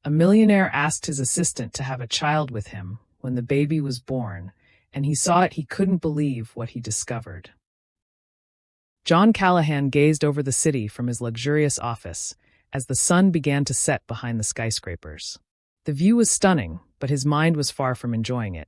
A millionaire asked his assistant to have a child with him when the baby was born, and he saw it. He couldn't believe what he discovered. John Callahan gazed over the city from his luxurious office as the sun began to set behind the skyscrapers. The view was stunning, but his mind was far from enjoying it.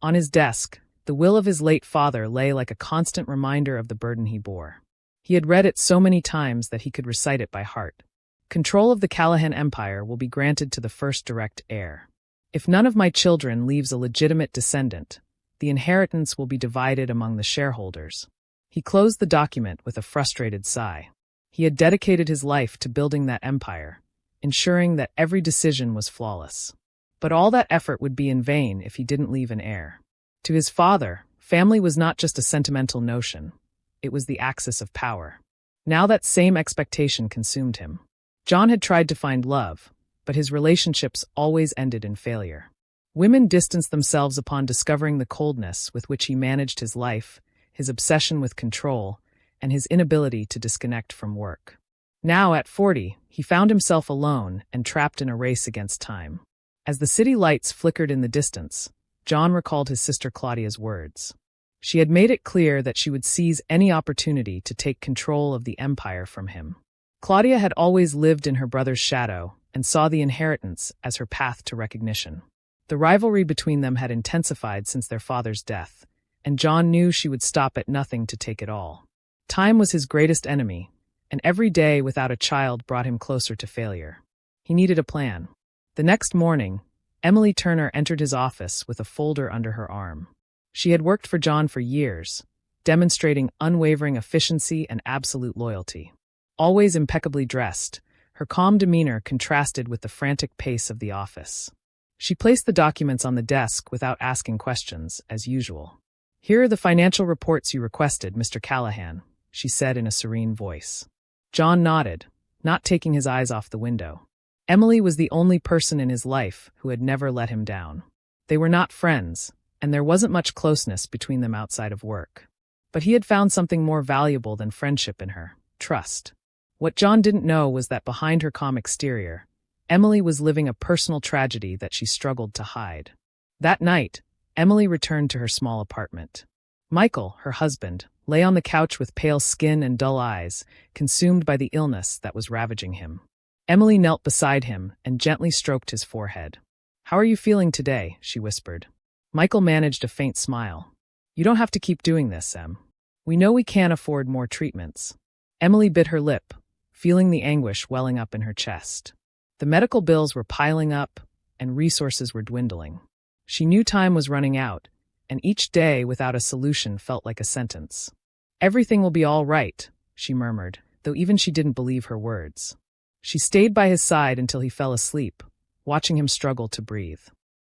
On his desk, the will of his late father lay like a constant reminder of the burden he bore. He had read it so many times that he could recite it by heart. Control of the Callahan empire will be granted to the first direct heir. If none of my children leaves a legitimate descendant, the inheritance will be divided among the shareholders. He closed the document with a frustrated sigh. He had dedicated his life to building that empire, ensuring that every decision was flawless. But all that effort would be in vain if he didn't leave an heir. To his father, family was not just a sentimental notion. It was the axis of power. Now that same expectation consumed him. John had tried to find love, but his relationships always ended in failure. Women distanced themselves upon discovering the coldness with which he managed his life, his obsession with control, and his inability to disconnect from work. Now, at 40, he found himself alone and trapped in a race against time. As the city lights flickered in the distance, John recalled his sister Claudia's words. She had made it clear that she would seize any opportunity to take control of the empire from him. Claudia had always lived in her brother's shadow and saw the inheritance as her path to recognition. The rivalry between them had intensified since their father's death, and John knew she would stop at nothing to take it all. Time was his greatest enemy, and every day without a child brought him closer to failure. He needed a plan. The next morning, Emily Turner entered his office with a folder under her arm. She had worked for John for years, demonstrating unwavering efficiency and absolute loyalty. Always impeccably dressed, her calm demeanor contrasted with the frantic pace of the office. She placed the documents on the desk without asking questions, as usual. "Here are the financial reports you requested, Mr. Callahan," she said in a serene voice. John nodded, not taking his eyes off the window. Emily was the only person in his life who had never let him down. They were not friends, and there wasn't much closeness between them outside of work. But he had found something more valuable than friendship in her: trust. What John didn't know was that behind her calm exterior, Emily was living a personal tragedy that she struggled to hide. That night, Emily returned to her small apartment. Michael, her husband, lay on the couch with pale skin and dull eyes, consumed by the illness that was ravaging him. Emily knelt beside him and gently stroked his forehead. "How are you feeling today?" she whispered. Michael managed a faint smile. "You don't have to keep doing this, Em. We know we can't afford more treatments." Emily bit her lip, feeling the anguish welling up in her chest. The medical bills were piling up, and resources were dwindling. She knew time was running out, and each day without a solution felt like a sentence. "Everything will be all right," she murmured, though even she didn't believe her words. She stayed by his side until he fell asleep, watching him struggle to breathe.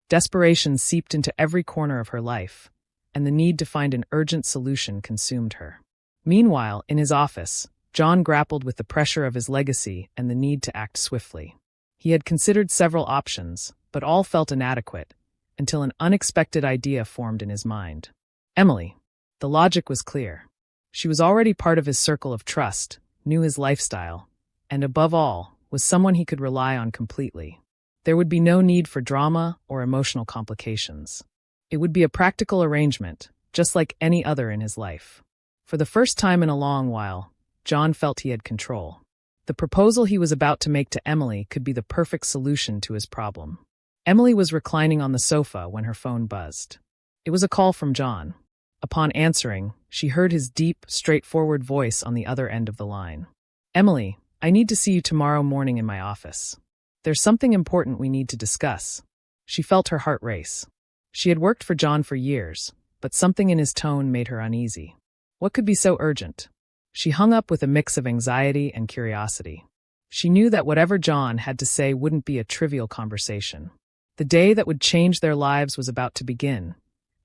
Desperation seeped into every corner of her life, and the need to find an urgent solution consumed her. Meanwhile, in his office, John grappled with the pressure of his legacy and the need to act swiftly. He had considered several options, but all felt inadequate, until an unexpected idea formed in his mind. Emily. The logic was clear. She was already part of his circle of trust, knew his lifestyle, and above all, was someone he could rely on completely. There would be no need for drama or emotional complications. It would be a practical arrangement, just like any other in his life. For the first time in a long while, John felt he had control. The proposal he was about to make to Emily could be the perfect solution to his problem. Emily was reclining on the sofa when her phone buzzed. It was a call from John. Upon answering, she heard his deep, straightforward voice on the other end of the line. "Emily, I need to see you tomorrow morning in my office. There's something important we need to discuss." She felt her heart race. She had worked for John for years, but something in his tone made her uneasy. What could be so urgent? She hung up with a mix of anxiety and curiosity. She knew that whatever John had to say wouldn't be a trivial conversation. The day that would change their lives was about to begin,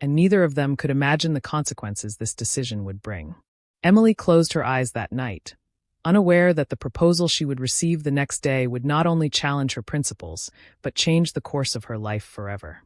and neither of them could imagine the consequences this decision would bring. Emily closed her eyes that night, unaware that the proposal she would receive the next day would not only challenge her principles, but change the course of her life forever.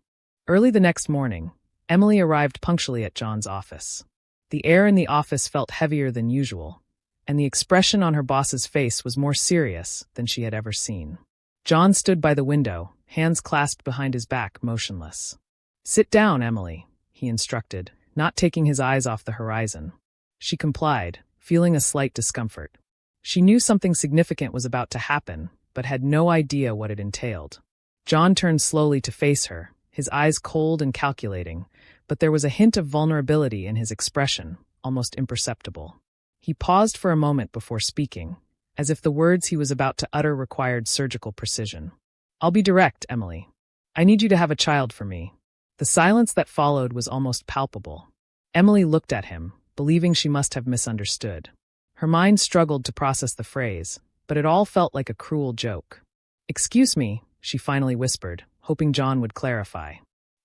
Early the next morning, Emily arrived punctually at John's office. The air in the office felt heavier than usual, and the expression on her boss's face was more serious than she had ever seen. John stood by the window, hands clasped behind his back, motionless. "Sit down, Emily," he instructed, not taking his eyes off the horizon. She complied, feeling a slight discomfort. She knew something significant was about to happen, but had no idea what it entailed. John turned slowly to face her, his eyes cold and calculating, but there was a hint of vulnerability in his expression, almost imperceptible. He paused for a moment before speaking, as if the words he was about to utter required surgical precision. "I'll be direct, Emily. I need you to have a child for me." The silence that followed was almost palpable. Emily looked at him, believing she must have misunderstood. Her mind struggled to process the phrase, but it all felt like a cruel joke. "Excuse me," she finally whispered, hoping John would clarify.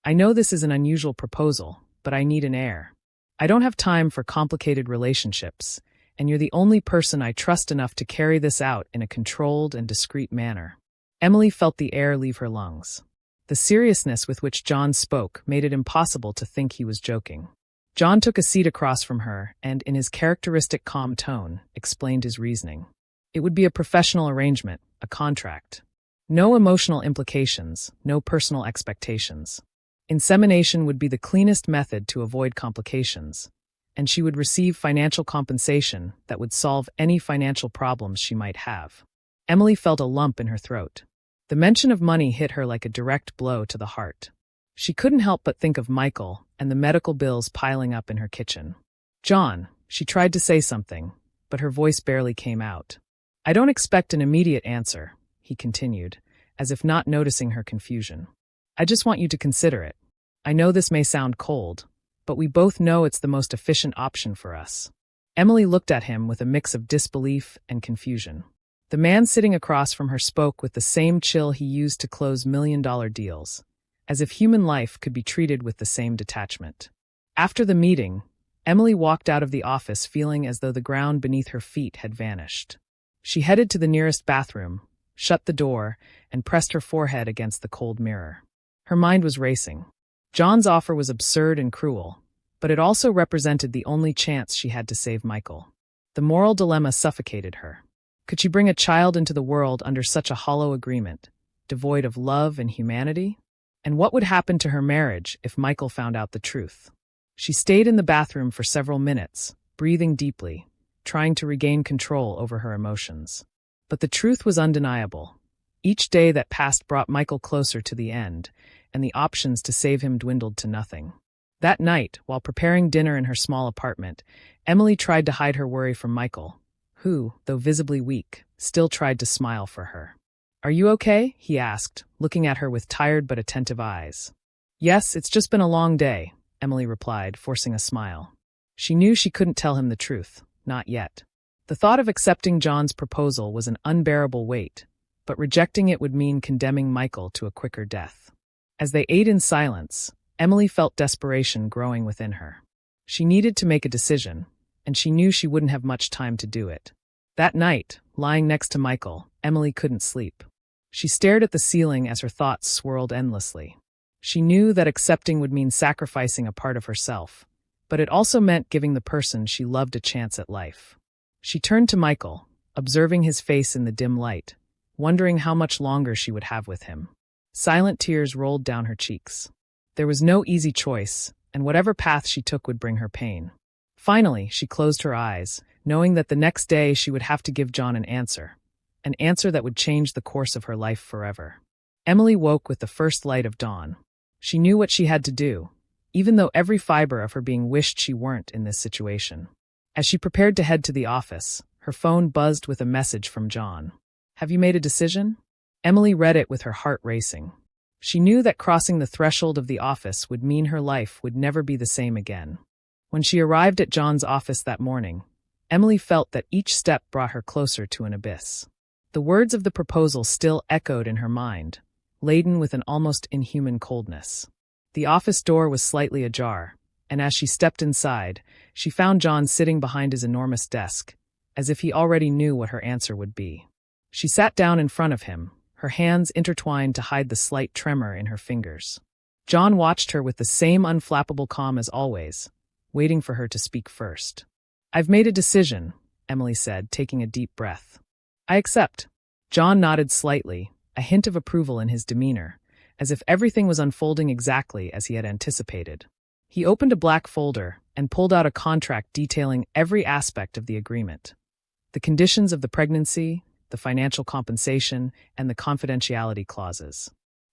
"I know this is an unusual proposal, but I need an heir. I don't have time for complicated relationships, and you're the only person I trust enough to carry this out in a controlled and discreet manner." Emily felt the air leave her lungs. The seriousness with which John spoke made it impossible to think he was joking. John took a seat across from her and, in his characteristic calm tone, explained his reasoning. It would be a professional arrangement, a contract. No emotional implications, no personal expectations. Insemination would be the cleanest method to avoid complications, and she would receive financial compensation that would solve any financial problems she might have. Emily felt a lump in her throat. The mention of money hit her like a direct blow to the heart. She couldn't help but think of Michael and the medical bills piling up in her kitchen. "John," she tried to say something, but her voice barely came out. "I don't expect an immediate answer," he continued, as if not noticing her confusion. "I just want you to consider it. I know this may sound cold, but we both know it's the most efficient option for us." Emily looked at him with a mix of disbelief and confusion. The man sitting across from her spoke with the same chill he used to close million-dollar deals, as if human life could be treated with the same detachment. After the meeting, Emily walked out of the office feeling as though the ground beneath her feet had vanished. She headed to the nearest bathroom, shut the door, and pressed her forehead against the cold mirror. Her mind was racing. John's offer was absurd and cruel, but it also represented the only chance she had to save Michael. The moral dilemma suffocated her. Could she bring a child into the world under such a hollow agreement, devoid of love and humanity? And what would happen to her marriage if Michael found out the truth? She stayed in the bathroom for several minutes, breathing deeply, trying to regain control over her emotions. But the truth was undeniable. Each day that passed brought Michael closer to the end, and the options to save him dwindled to nothing. That night, while preparing dinner in her small apartment, Emily tried to hide her worry from Michael, who, though visibly weak, still tried to smile for her. "Are you okay?" he asked, looking at her with tired but attentive eyes. "Yes, it's just been a long day," Emily replied, forcing a smile. She knew she couldn't tell him the truth, not yet. The thought of accepting John's proposal was an unbearable weight, but rejecting it would mean condemning Michael to a quicker death. As they ate in silence, Emily felt desperation growing within her. She needed to make a decision, and she knew she wouldn't have much time to do it. That night, lying next to Michael, Emily couldn't sleep. She stared at the ceiling as her thoughts swirled endlessly. She knew that accepting would mean sacrificing a part of herself, but it also meant giving the person she loved a chance at life. She turned to Michael, observing his face in the dim light, wondering how much longer she would have with him. Silent tears rolled down her cheeks. There was no easy choice, and whatever path she took would bring her pain. Finally, she closed her eyes, knowing that the next day she would have to give John an answer that would change the course of her life forever. Emily woke with the first light of dawn. She knew what she had to do, even though every fiber of her being wished she weren't in this situation. As she prepared to head to the office, her phone buzzed with a message from John. "Have you made a decision?" Emily read it with her heart racing. She knew that crossing the threshold of the office would mean her life would never be the same again. When she arrived at John's office that morning, Emily felt that each step brought her closer to an abyss. The words of the proposal still echoed in her mind, laden with an almost inhuman coldness. The office door was slightly ajar, and as she stepped inside, she found John sitting behind his enormous desk, as if he already knew what her answer would be. She sat down in front of him, her hands intertwined to hide the slight tremor in her fingers. John watched her with the same unflappable calm as always, waiting for her to speak first. "I've made a decision," Emily said, taking a deep breath. "I accept." John nodded slightly, a hint of approval in his demeanor, as if everything was unfolding exactly as he had anticipated. He opened a black folder and pulled out a contract detailing every aspect of the agreement. The conditions of the pregnancy, the financial compensation, and the confidentiality clauses.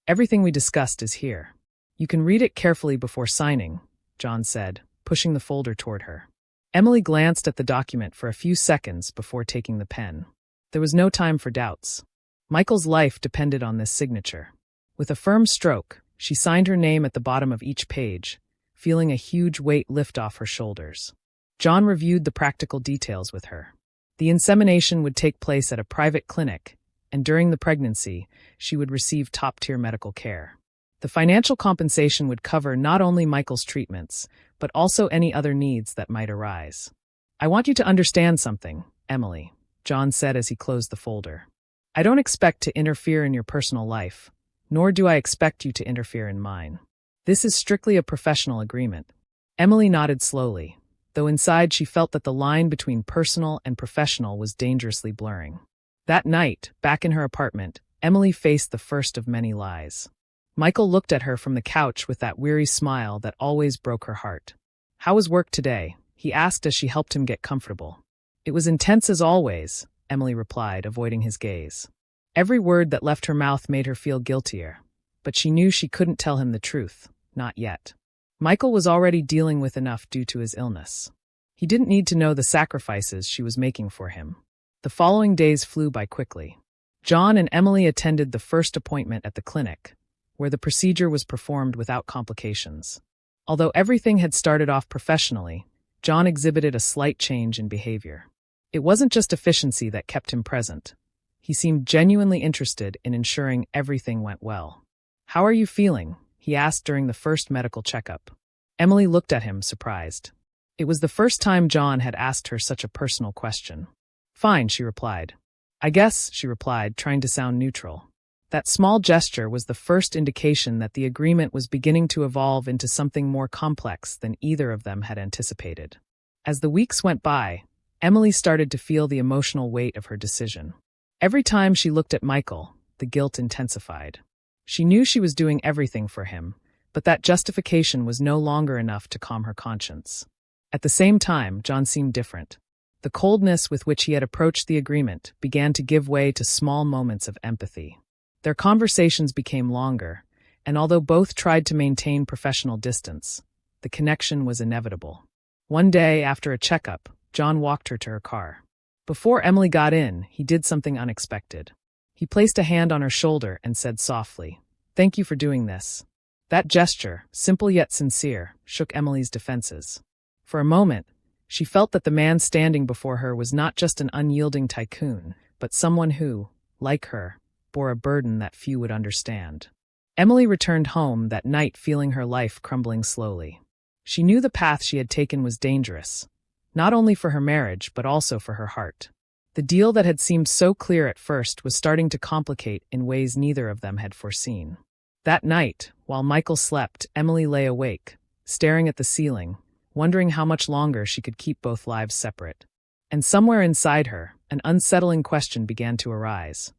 Everything we discussed is here. You can read it carefully before signing, John said, pushing the folder toward her. Emily glanced at the document for a few seconds before taking the pen. There was no time for doubts. Michael's life depended on this signature. With a firm stroke, she signed her name at the bottom of each page, feeling a huge weight lift off her shoulders. John reviewed the practical details with her. The insemination would take place at a private clinic, and during the pregnancy, she would receive top-tier medical care. The financial compensation would cover not only Michael's treatments, but also any other needs that might arise. I want you to understand something, Emily, John said as he closed the folder. I don't expect to interfere in your personal life, nor do I expect you to interfere in mine. This is strictly a professional agreement. Emily nodded slowly, though inside she felt that the line between personal and professional was dangerously blurring. That night, back in her apartment, Emily faced the first of many lies. Michael looked at her from the couch with that weary smile that always broke her heart. How was work today? He asked as she helped him get comfortable. It was intense as always, Emily replied, avoiding his gaze. Every word that left her mouth made her feel guiltier, but she knew she couldn't tell him the truth, not yet. Michael was already dealing with enough due to his illness. He didn't need to know the sacrifices she was making for him. The following days flew by quickly. John and Emily attended the first appointment at the clinic, where the procedure was performed without complications. Although everything had started off professionally, John exhibited a slight change in behavior. It wasn't just efficiency that kept him present. He seemed genuinely interested in ensuring everything went well. How are you feeling? He asked during the first medical checkup. Emily looked at him, surprised. It was the first time John had asked her such a personal question. Fine, she replied. I guess, she replied, trying to sound neutral. That small gesture was the first indication that the agreement was beginning to evolve into something more complex than either of them had anticipated. As the weeks went by, Emily started to feel the emotional weight of her decision. Every time she looked at Michael, the guilt intensified. She knew she was doing everything for him, but that justification was no longer enough to calm her conscience. At the same time, John seemed different. The coldness with which he had approached the agreement began to give way to small moments of empathy. Their conversations became longer, and although both tried to maintain professional distance, the connection was inevitable. One day, after a checkup, John walked her to her car. Before Emily got in, he did something unexpected. He placed a hand on her shoulder and said softly, "Thank you for doing this." That gesture, simple yet sincere, shook Emily's defenses. For a moment, she felt that the man standing before her was not just an unyielding tycoon, but someone who, like her, bore a burden that few would understand. Emily returned home that night feeling her life crumbling slowly. She knew the path she had taken was dangerous, not only for her marriage but also for her heart. The deal that had seemed so clear at first was starting to complicate in ways neither of them had foreseen. That night, while Michael slept, Emily lay awake, staring at the ceiling, wondering how much longer she could keep both lives separate. And somewhere inside her, an unsettling question began to arise.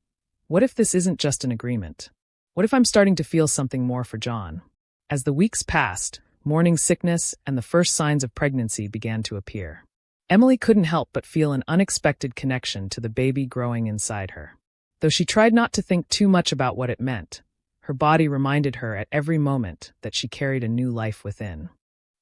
What if this isn't just an agreement? What if I'm starting to feel something more for John? As the weeks passed, morning sickness and the first signs of pregnancy began to appear. Emily couldn't help but feel an unexpected connection to the baby growing inside her. Though she tried not to think too much about what it meant, her body reminded her at every moment that she carried a new life within.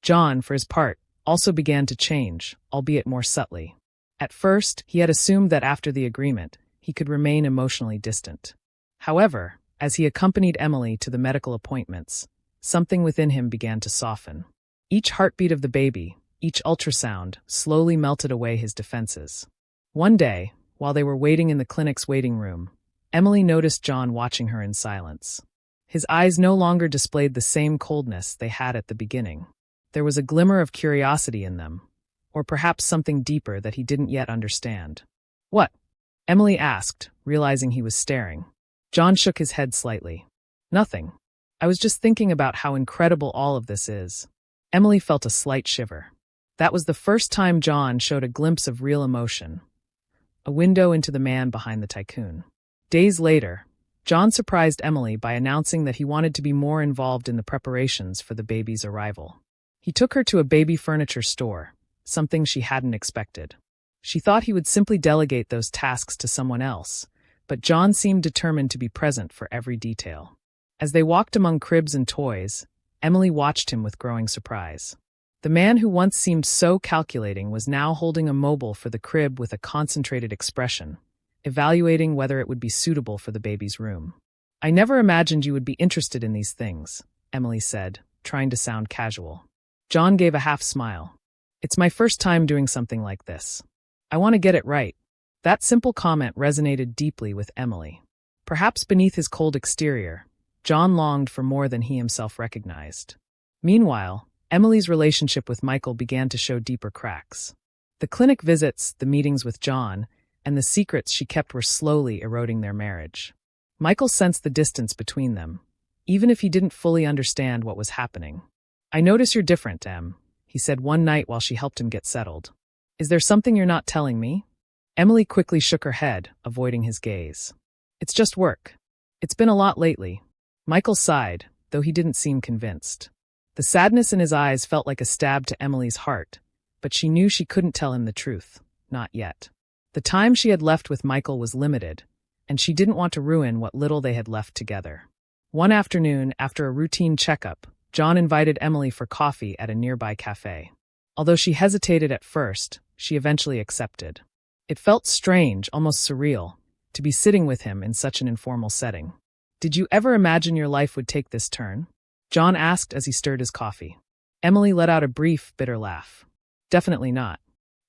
John, for his part, also began to change, albeit more subtly. At first, he had assumed that after the agreement, he could remain emotionally distant. However, as he accompanied Emily to the medical appointments, something within him began to soften. Each heartbeat of the baby, each ultrasound, slowly melted away his defenses. One day, while they were waiting in the clinic's waiting room, Emily noticed John watching her in silence. His eyes no longer displayed the same coldness they had at the beginning. There was a glimmer of curiosity in them, or perhaps something deeper that he didn't yet understand. "What?" Emily asked, realizing he was staring. John shook his head slightly. "Nothing. I was just thinking about how incredible all of this is." Emily felt a slight shiver. That was the first time John showed a glimpse of real emotion, a window into the man behind the tycoon. Days later, John surprised Emily by announcing that he wanted to be more involved in the preparations for the baby's arrival. He took her to a baby furniture store, something she hadn't expected. She thought he would simply delegate those tasks to someone else, but John seemed determined to be present for every detail. As they walked among cribs and toys, Emily watched him with growing surprise. The man who once seemed so calculating was now holding a mobile for the crib with a concentrated expression, evaluating whether it would be suitable for the baby's room. "I never imagined you would be interested in these things," Emily said, trying to sound casual. John gave a half-smile. "It's my first time doing something like this. I want to get it right." That simple comment resonated deeply with Emily. Perhaps beneath his cold exterior, John longed for more than he himself recognized. Meanwhile, Emily's relationship with Michael began to show deeper cracks. The clinic visits, the meetings with John, and the secrets she kept were slowly eroding their marriage. Michael sensed the distance between them, even if he didn't fully understand what was happening. "I notice you're different, Em," he said one night while she helped him get settled. "Is there something you're not telling me?" Emily quickly shook her head, avoiding his gaze. "It's just work. It's been a lot lately." Michael sighed, though he didn't seem convinced. The sadness in his eyes felt like a stab to Emily's heart, but she knew she couldn't tell him the truth, not yet. The time she had left with Michael was limited, and she didn't want to ruin what little they had left together. One afternoon, after a routine checkup, John invited Emily for coffee at a nearby cafe. Although she hesitated at first, she eventually accepted. It felt strange, almost surreal, to be sitting with him in such an informal setting. "Did you ever imagine your life would take this turn?" John asked as he stirred his coffee. Emily let out a brief, bitter laugh. "Definitely not.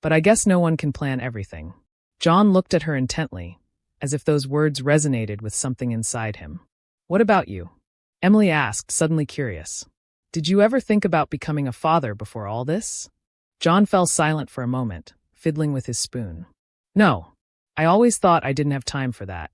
But I guess no one can plan everything." John looked at her intently, as if those words resonated with something inside him. "What about you?" Emily asked, suddenly curious. "Did you ever think about becoming a father before all this?" John fell silent for a moment, fiddling with his spoon. "No. I always thought I didn't have time for that.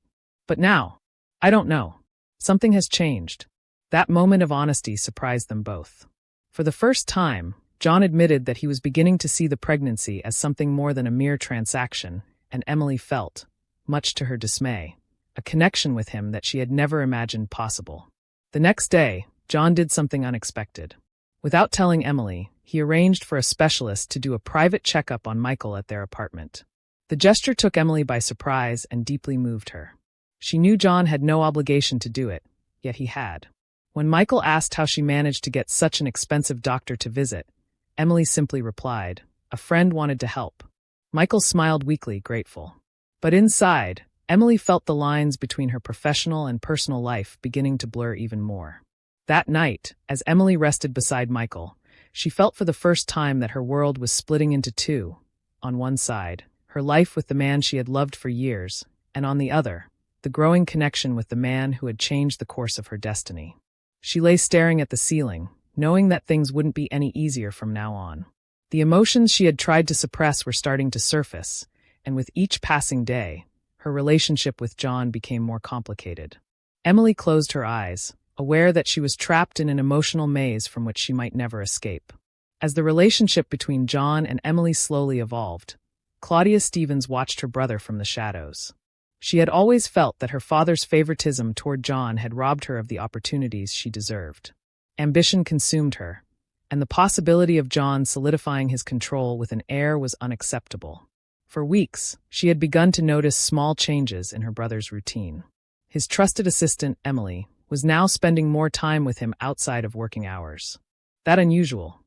But now, I don't know. Something has changed." That moment of honesty surprised them both. For the first time, John admitted that he was beginning to see the pregnancy as something more than a mere transaction, and Emily felt, much to her dismay, a connection with him that she had never imagined possible. The next day, John did something unexpected. Without telling Emily, he arranged for a specialist to do a private checkup on Michael at their apartment. The gesture took Emily by surprise and deeply moved her. She knew John had no obligation to do it, yet he had. When Michael asked how she managed to get such an expensive doctor to visit, Emily simply replied, "A friend wanted to help." Michael smiled weakly, grateful. But inside, Emily felt the lines between her professional and personal life beginning to blur even more. That night, as Emily rested beside Michael, she felt for the first time that her world was splitting into two. On one side, her life with the man she had loved for years, and on the other, the growing connection with the man who had changed the course of her destiny. She lay staring at the ceiling, knowing that things wouldn't be any easier from now on. The emotions she had tried to suppress were starting to surface, and with each passing day, her relationship with John became more complicated. Emily closed her eyes, aware that she was trapped in an emotional maze from which she might never escape. As the relationship between John and Emily slowly evolved, Claudia Stevens watched her brother from the shadows. She had always felt that her father's favoritism toward John had robbed her of the opportunities she deserved. Ambition consumed her, and the possibility of John solidifying his control with an heir was unacceptable. For weeks, she had begun to notice small changes in her brother's routine. His trusted assistant, Emily, was now spending more time with him outside of working hours. That unusual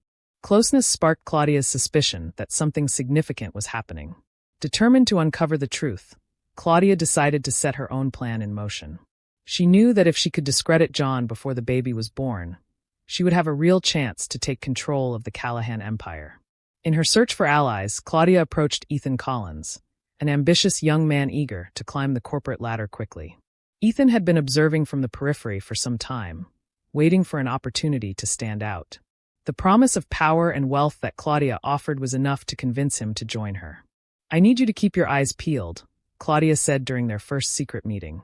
closeness sparked Claudia's suspicion that something significant was happening. Determined to uncover the truth, Claudia decided to set her own plan in motion. She knew that if she could discredit John before the baby was born, she would have a real chance to take control of the Callahan empire. In her search for allies, Claudia approached Ethan Collins, an ambitious young man eager to climb the corporate ladder quickly. Ethan had been observing from the periphery for some time, waiting for an opportunity to stand out. The promise of power and wealth that Claudia offered was enough to convince him to join her. "I need you to keep your eyes peeled," Claudia said during their first secret meeting.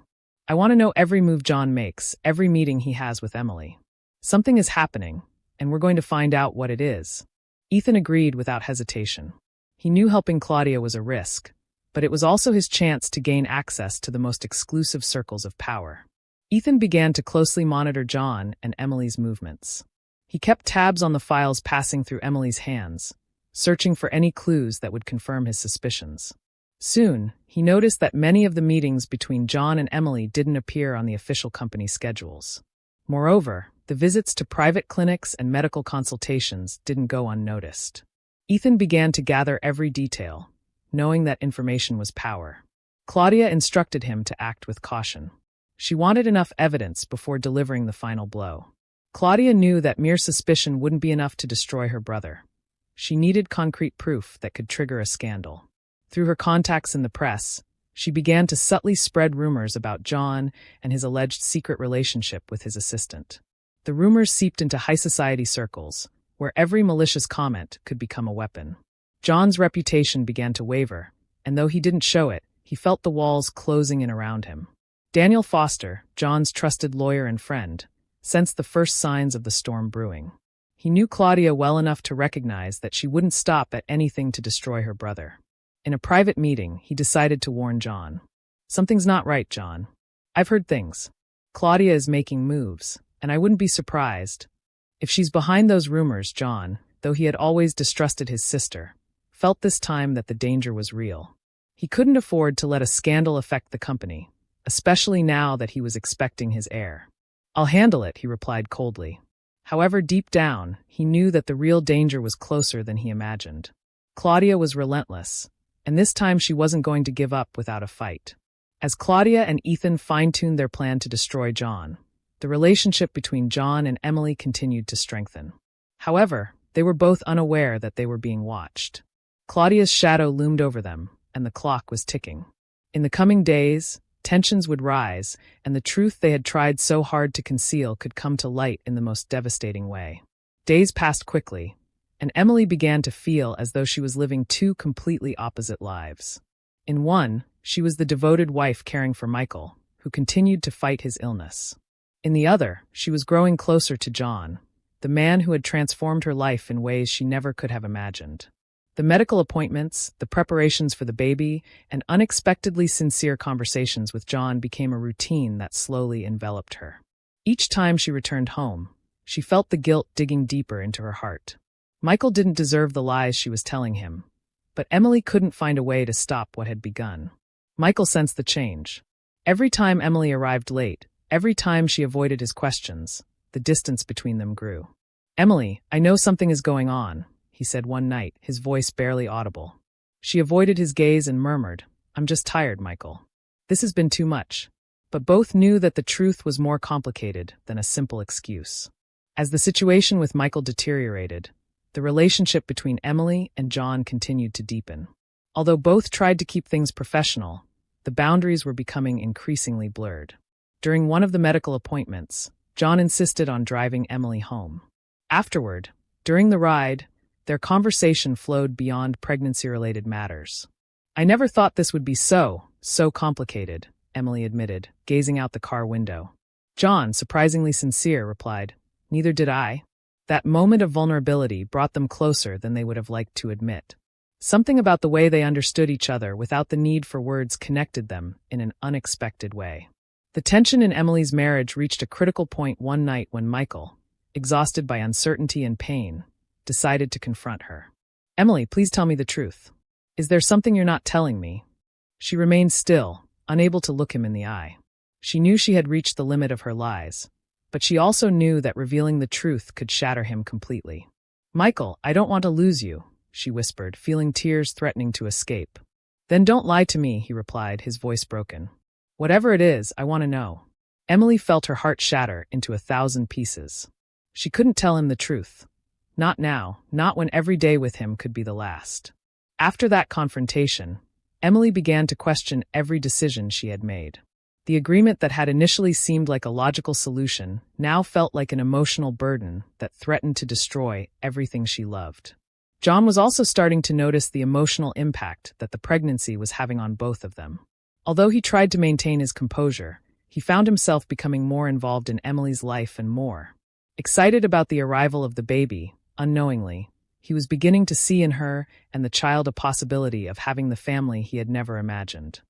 "I want to know every move John makes, every meeting he has with Emily. Something is happening, and we're going to find out what it is." Ethan agreed without hesitation. He knew helping Claudia was a risk, but it was also his chance to gain access to the most exclusive circles of power. Ethan began to closely monitor John and Emily's movements. He kept tabs on the files passing through Emily's hands, searching for any clues that would confirm his suspicions. Soon, he noticed that many of the meetings between John and Emily didn't appear on the official company schedules. Moreover, the visits to private clinics and medical consultations didn't go unnoticed. Ethan began to gather every detail, knowing that information was power. Claudia instructed him to act with caution. She wanted enough evidence before delivering the final blow. Claudia knew that mere suspicion wouldn't be enough to destroy her brother. She needed concrete proof that could trigger a scandal. Through her contacts in the press, she began to subtly spread rumors about John and his alleged secret relationship with his assistant. The rumors seeped into high society circles, where every malicious comment could become a weapon. John's reputation began to waver, and though he didn't show it, he felt the walls closing in around him. Daniel Foster, John's trusted lawyer and friend, sensed the first signs of the storm brewing. He knew Claudia well enough to recognize that she wouldn't stop at anything to destroy her brother. In a private meeting, he decided to warn John. "Something's not right, John. I've heard things. Claudia is making moves, and I wouldn't be surprised. If she's behind those rumors." John, though he had always distrusted his sister, felt this time that the danger was real. He couldn't afford to let a scandal affect the company, especially now that he was expecting his heir. "I'll handle it," he replied coldly. However, deep down, he knew that the real danger was closer than he imagined. Claudia was relentless, and this time she wasn't going to give up without a fight. As Claudia and Ethan fine-tuned their plan to destroy John, the relationship between John and Emily continued to strengthen. However, they were both unaware that they were being watched. Claudia's shadow loomed over them, and the clock was ticking. In the coming days, tensions would rise, and the truth they had tried so hard to conceal could come to light in the most devastating way. Days passed quickly, and Emily began to feel as though she was living two completely opposite lives. In one, she was the devoted wife caring for Michael, who continued to fight his illness. In the other, she was growing closer to John, the man who had transformed her life in ways she never could have imagined. The medical appointments, the preparations for the baby, and unexpectedly sincere conversations with John became a routine that slowly enveloped her. Each time she returned home, she felt the guilt digging deeper into her heart. Michael didn't deserve the lies she was telling him, but Emily couldn't find a way to stop what had begun. Michael sensed the change. Every time Emily arrived late, every time she avoided his questions, the distance between them grew. "Emily, I know something is going on," he said one night, his voice barely audible. She avoided his gaze and murmured, "I'm just tired, Michael. This has been too much." But both knew that the truth was more complicated than a simple excuse. As the situation with Michael deteriorated, the relationship between Emily and John continued to deepen. Although both tried to keep things professional, the boundaries were becoming increasingly blurred. During one of the medical appointments, John insisted on driving Emily home. Afterward, during the ride, their conversation flowed beyond pregnancy-related matters. "I never thought this would be so complicated," Emily admitted, gazing out the car window. John, surprisingly sincere, replied, "Neither did I." That moment of vulnerability brought them closer than they would have liked to admit. Something about the way they understood each other without the need for words connected them in an unexpected way. The tension in Emily's marriage reached a critical point one night when Michael, exhausted by uncertainty and pain, decided to confront her. "Emily, please tell me the truth. Is there something you're not telling me?" She remained still, unable to look him in the eye. She knew she had reached the limit of her lies, but she also knew that revealing the truth could shatter him completely. "Michael, I don't want to lose you," she whispered, feeling tears threatening to escape. "Then don't lie to me," he replied, his voice broken. "Whatever it is, I want to know." Emily felt her heart shatter into 1,000 pieces. She couldn't tell him the truth. Not now, not when every day with him could be the last. After that confrontation, Emily began to question every decision she had made. The agreement that had initially seemed like a logical solution now felt like an emotional burden that threatened to destroy everything she loved. John was also starting to notice the emotional impact that the pregnancy was having on both of them. Although he tried to maintain his composure, he found himself becoming more involved in Emily's life and more. Excited about the arrival of the baby, unknowingly, he was beginning to see in her and the child a possibility of having the family he had never imagined.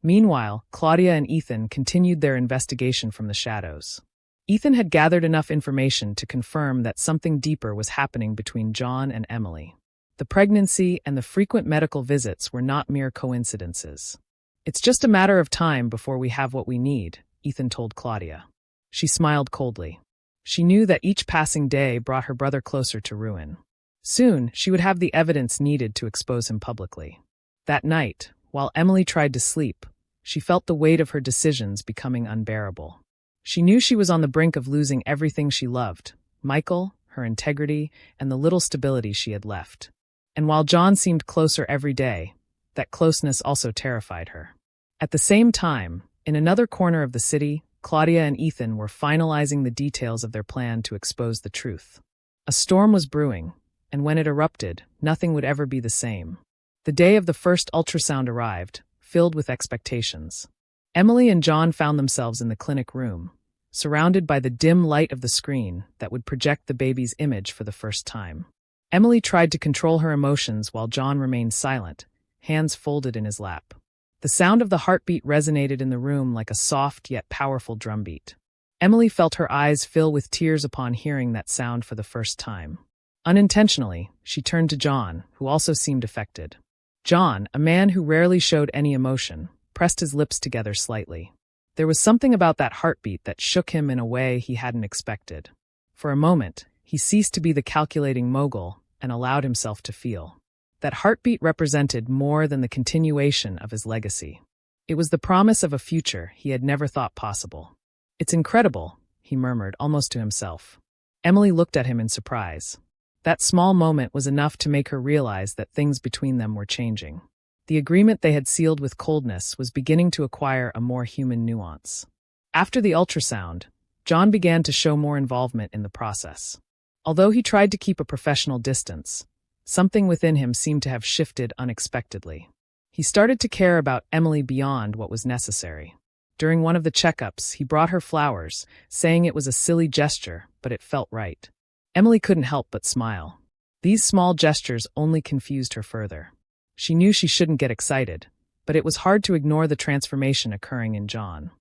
Meanwhile, Claudia and Ethan continued their investigation from the shadows. Ethan had gathered enough information to confirm that something deeper was happening between John and Emily. The pregnancy and the frequent medical visits were not mere coincidences. "It's just a matter of time before we have what we need," Ethan told Claudia. She smiled coldly. She knew that each passing day brought her brother closer to ruin. Soon, she would have the evidence needed to expose him publicly. That night, while Emily tried to sleep, she felt the weight of her decisions becoming unbearable. She knew she was on the brink of losing everything she loved: Michael, her integrity, and the little stability she had left. And while John seemed closer every day, that closeness also terrified her. At the same time, in another corner of the city, Claudia and Ethan were finalizing the details of their plan to expose the truth. A storm was brewing, and when it erupted, nothing would ever be the same. The day of the first ultrasound arrived, filled with expectations. Emily and John found themselves in the clinic room, surrounded by the dim light of the screen that would project the baby's image for the first time. Emily tried to control her emotions while John remained silent, hands folded in his lap. The sound of the heartbeat resonated in the room like a soft yet powerful drumbeat. Emily felt her eyes fill with tears upon hearing that sound for the first time. Unintentionally, she turned to John, who also seemed affected. John, a man who rarely showed any emotion, pressed his lips together slightly. There was something about that heartbeat that shook him in a way he hadn't expected. For a moment, he ceased to be the calculating mogul and allowed himself to feel. That heartbeat represented more than the continuation of his legacy. It was the promise of a future he had never thought possible. "It's incredible," he murmured, almost to himself. Emily looked at him in surprise. That small moment was enough to make her realize that things between them were changing. The agreement they had sealed with coldness was beginning to acquire a more human nuance. After the ultrasound, John began to show more involvement in the process. Although he tried to keep a professional distance, something within him seemed to have shifted unexpectedly. He started to care about Emily beyond what was necessary. During one of the checkups, he brought her flowers, saying it was a silly gesture, but it felt right. Emily couldn't help but smile. These small gestures only confused her further. She knew she shouldn't get excited, but it was hard to ignore the transformation occurring in John.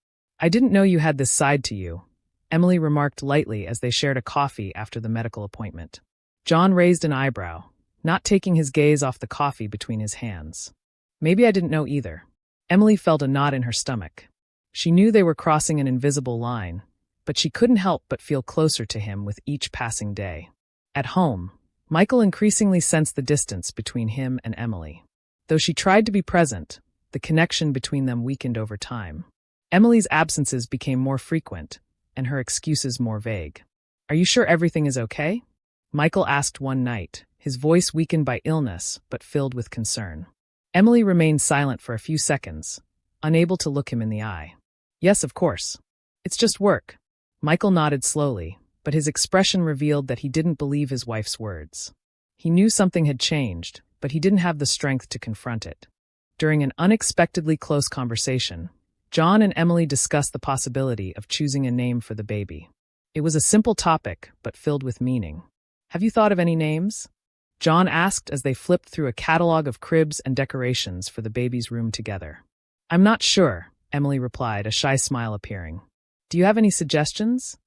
"I didn't know you had this side to you," Emily remarked lightly as they shared a coffee after the medical appointment. John raised an eyebrow, not taking his gaze off the coffee between his hands. "Maybe I didn't know either." Emily felt a knot in her stomach. She knew they were crossing an invisible line, but she couldn't help but feel closer to him with each passing day. At home, Michael increasingly sensed the distance between him and Emily. Though she tried to be present, the connection between them weakened over time. Emily's absences became more frequent, and her excuses more vague. "Are you sure everything is okay?" Michael asked one night, his voice weakened by illness but filled with concern. Emily remained silent for a few seconds, unable to look him in the eye. "Yes, of course. It's just work." Michael nodded slowly, but his expression revealed that he didn't believe his wife's words. He knew something had changed, but he didn't have the strength to confront it. During an unexpectedly close conversation, John and Emily discussed the possibility of choosing a name for the baby. It was a simple topic, but filled with meaning. "Have you thought of any names?" John asked as they flipped through a catalog of cribs and decorations for the baby's room together. "I'm not sure," Emily replied, a shy smile appearing. "Do you have any suggestions?"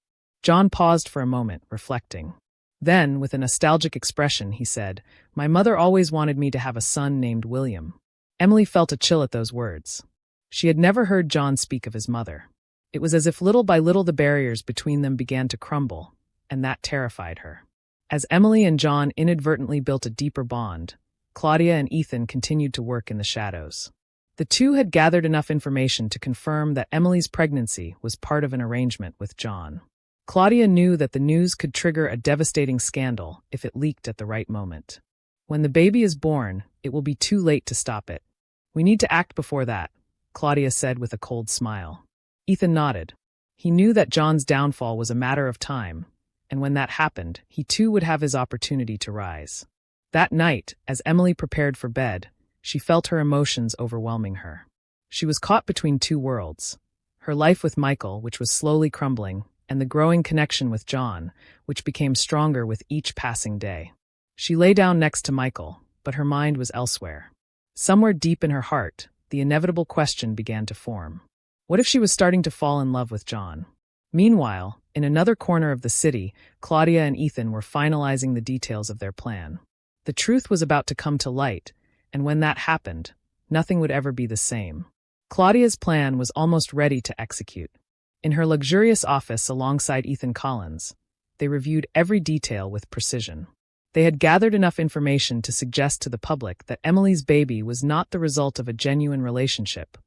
John paused for a moment, reflecting. Then, with a nostalgic expression, he said, "My mother always wanted me to have a son named William." Emily felt a chill at those words. She had never heard John speak of his mother. It was as if little by little the barriers between them began to crumble, and that terrified her. As Emily and John inadvertently built a deeper bond, Claudia and Ethan continued to work in the shadows. The two had gathered enough information to confirm that Emily's pregnancy was part of an arrangement with John. Claudia knew that the news could trigger a devastating scandal if it leaked at the right moment. "When the baby is born, it will be too late to stop it. We need to act before that," Claudia said with a cold smile. Ethan nodded. He knew that John's downfall was a matter of time, and when that happened, he too would have his opportunity to rise. That night, as Emily prepared for bed, she felt her emotions overwhelming her. She was caught between two worlds: her life with Michael, which was slowly crumbling, and the growing connection with John, which became stronger with each passing day. She lay down next to Michael, but her mind was elsewhere. Somewhere deep in her heart, the inevitable question began to form. What if she was starting to fall in love with John? Meanwhile, in another corner of the city, Claudia and Ethan were finalizing the details of their plan. The truth was about to come to light, and when that happened, nothing would ever be the same. Claudia's plan was almost ready to execute. In her luxurious office alongside Ethan Collins, they reviewed every detail with precision. They had gathered enough information to suggest to the public that Emily's baby was not the result of a genuine relationship,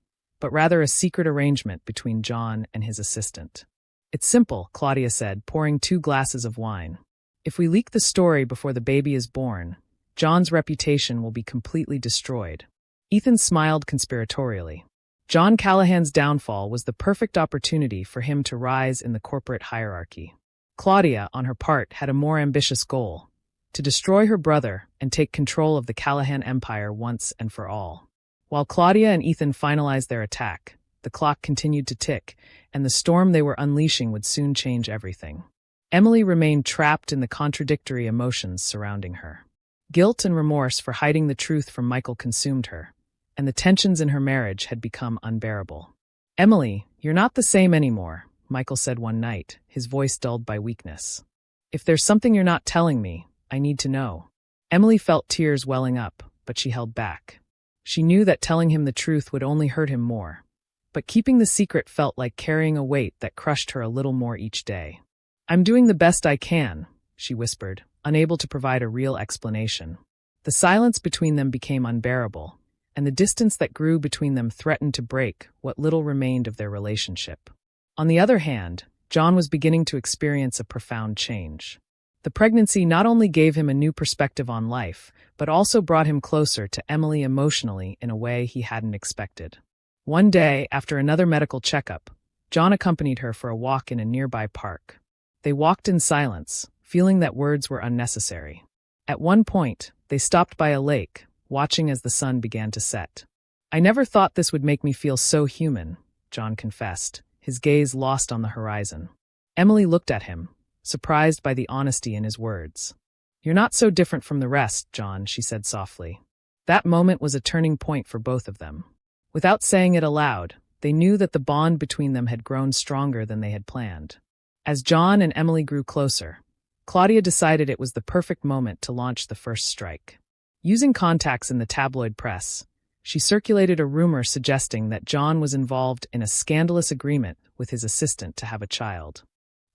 but rather a secret arrangement between John and his assistant. It's simple, Claudia said, pouring 2 glasses of wine. If we leak the story before the baby is born, John's reputation will be completely destroyed. Ethan smiled conspiratorially. John Callahan's downfall was the perfect opportunity for him to rise in the corporate hierarchy. Claudia, on her part, had a more ambitious goal: to destroy her brother and take control of the Callahan empire once and for all. While Claudia and Ethan finalized their attack, the clock continued to tick, and the storm they were unleashing would soon change everything. Emily remained trapped in the contradictory emotions surrounding her. Guilt and remorse for hiding the truth from Michael consumed her, and the tensions in her marriage had become unbearable. "Emily, you're not the same anymore," Michael said one night, his voice dulled by weakness. "If there's something you're not telling me, I need to know." Emily felt tears welling up, but she held back. She knew that telling him the truth would only hurt him more, but keeping the secret felt like carrying a weight that crushed her a little more each day. "I'm doing the best I can," she whispered, unable to provide a real explanation. The silence between them became unbearable, and the distance that grew between them threatened to break what little remained of their relationship. On the other hand, John was beginning to experience a profound change. The pregnancy not only gave him a new perspective on life, but also brought him closer to Emily emotionally in a way he hadn't expected. One day, after another medical checkup, John accompanied her for a walk in a nearby park. They walked in silence, feeling that words were unnecessary. At one point, they stopped by a lake, watching as the sun began to set. "I never thought this would make me feel so human," John confessed, his gaze lost on the horizon. Emily looked at him, surprised by the honesty in his words. "You're not so different from the rest, John," she said softly. That moment was a turning point for both of them. Without saying it aloud, they knew that the bond between them had grown stronger than they had planned. As John and Emily grew closer, Claudia decided it was the perfect moment to launch the first strike. Using contacts in the tabloid press, she circulated a rumor suggesting that John was involved in a scandalous agreement with his assistant to have a child.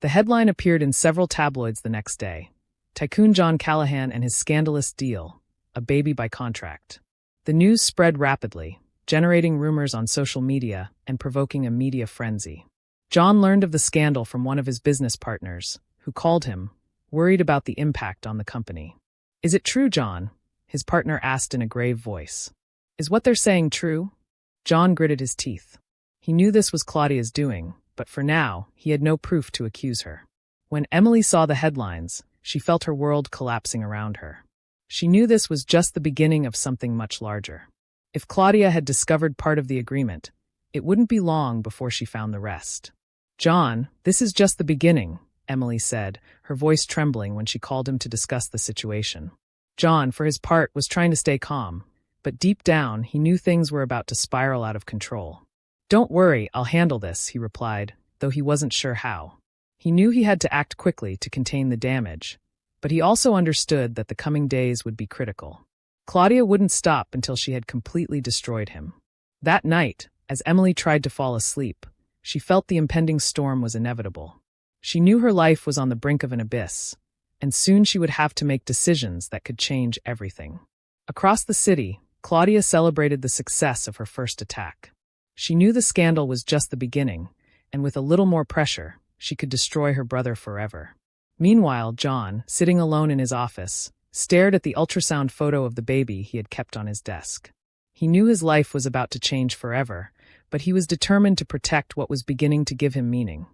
The headline appeared in several tabloids the next day: "Tycoon John Callahan and his scandalous deal, a baby by contract." The news spread rapidly, generating rumors on social media and provoking a media frenzy. John learned of the scandal from one of his business partners, who called him, worried about the impact on the company. "Is it true, John?" his partner asked in a grave voice. "Is what they're saying true?" John gritted his teeth. He knew this was Claudia's doing, but for now, he had no proof to accuse her. When Emily saw the headlines, she felt her world collapsing around her. She knew this was just the beginning of something much larger. If Claudia had discovered part of the agreement, it wouldn't be long before she found the rest. "John, this is just the beginning," Emily said, her voice trembling when she called him to discuss the situation. John, for his part, was trying to stay calm, but deep down, he knew things were about to spiral out of control. "Don't worry, I'll handle this," he replied, though he wasn't sure how. He knew he had to act quickly to contain the damage, but he also understood that the coming days would be critical. Claudia wouldn't stop until she had completely destroyed him. That night, as Emily tried to fall asleep, she felt the impending storm was inevitable. She knew her life was on the brink of an abyss, and soon she would have to make decisions that could change everything. Across the city, Claudia celebrated the success of her first attack. She knew the scandal was just the beginning, and with a little more pressure, she could destroy her brother forever. Meanwhile, John, sitting alone in his office, stared at the ultrasound photo of the baby he had kept on his desk. He knew his life was about to change forever, but he was determined to protect what was beginning to give him meaning: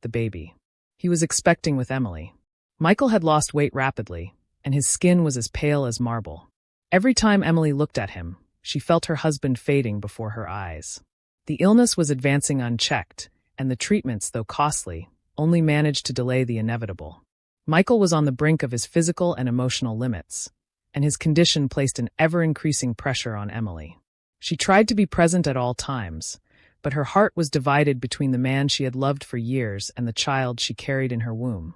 the baby. He was expecting with Emily. Michael had lost weight rapidly, and his skin was as pale as marble. Every time Emily looked at him, she felt her husband fading before her eyes. The illness was advancing unchecked, and the treatments, though costly, only managed to delay the inevitable. Michael was on the brink of his physical and emotional limits, and his condition placed an ever-increasing pressure on Emily. She tried to be present at all times, but her heart was divided between the man she had loved for years and the child she carried in her womb,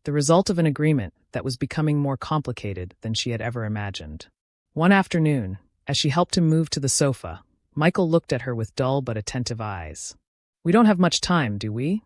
the result of an agreement that was becoming more complicated than she had ever imagined. One afternoon, as she helped him move to the sofa, Michael looked at her with dull but attentive eyes. "We don't have much time, do we?"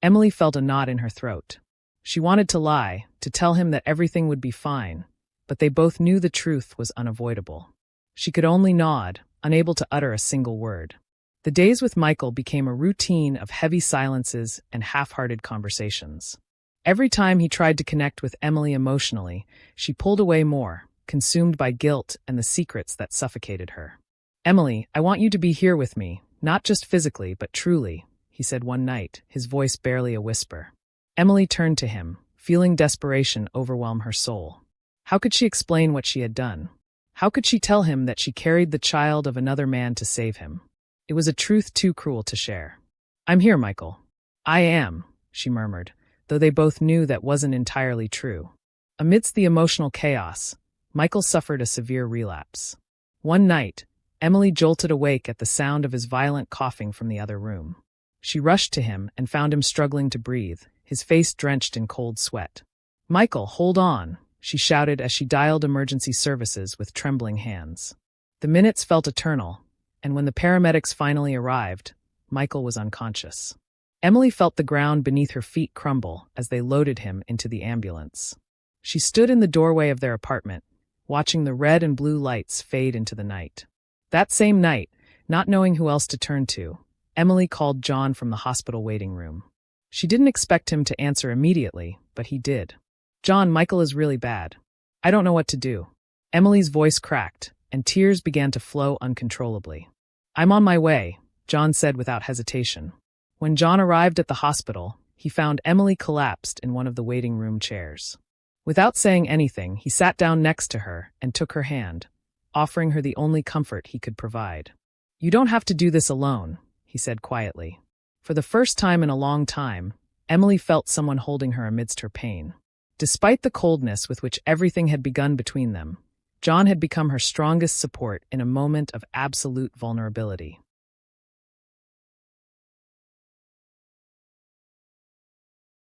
Emily felt a knot in her throat. She wanted to lie, to tell him that everything would be fine, but they both knew the truth was unavoidable. She could only nod, unable to utter a single word. The days with Michael became a routine of heavy silences and half-hearted conversations. Every time he tried to connect with Emily emotionally, she pulled away more, consumed by guilt and the secrets that suffocated her. "Emily, I want you to be here with me, not just physically, but truly," he said one night, his voice barely a whisper. Emily turned to him, feeling desperation overwhelm her soul. How could she explain what she had done? How could she tell him that she carried the child of another man to save him? It was a truth too cruel to share. "I'm here, Michael." "I am," she murmured, though they both knew that wasn't entirely true. Amidst the emotional chaos, Michael suffered a severe relapse. One night, Emily jolted awake at the sound of his violent coughing from the other room. She rushed to him and found him struggling to breathe, his face drenched in cold sweat. "Michael, hold on," she shouted as she dialed emergency services with trembling hands. The minutes felt eternal, and when the paramedics finally arrived, Michael was unconscious. Emily felt the ground beneath her feet crumble as they loaded him into the ambulance. She stood in the doorway of their apartment, watching the red and blue lights fade into the night. That same night, not knowing who else to turn to, Emily called John from the hospital waiting room. She didn't expect him to answer immediately, but he did. "John, Michael is really bad. I don't know what to do." Emily's voice cracked, and tears began to flow uncontrollably. "I'm on my way," John said without hesitation. When John arrived at the hospital, he found Emily collapsed in one of the waiting room chairs. Without saying anything, he sat down next to her and took her hand, offering her the only comfort he could provide. "You don't have to do this alone," he said quietly. For the first time in a long time, Emily felt someone holding her amidst her pain. Despite the coldness with which everything had begun between them, John had become her strongest support in a moment of absolute vulnerability.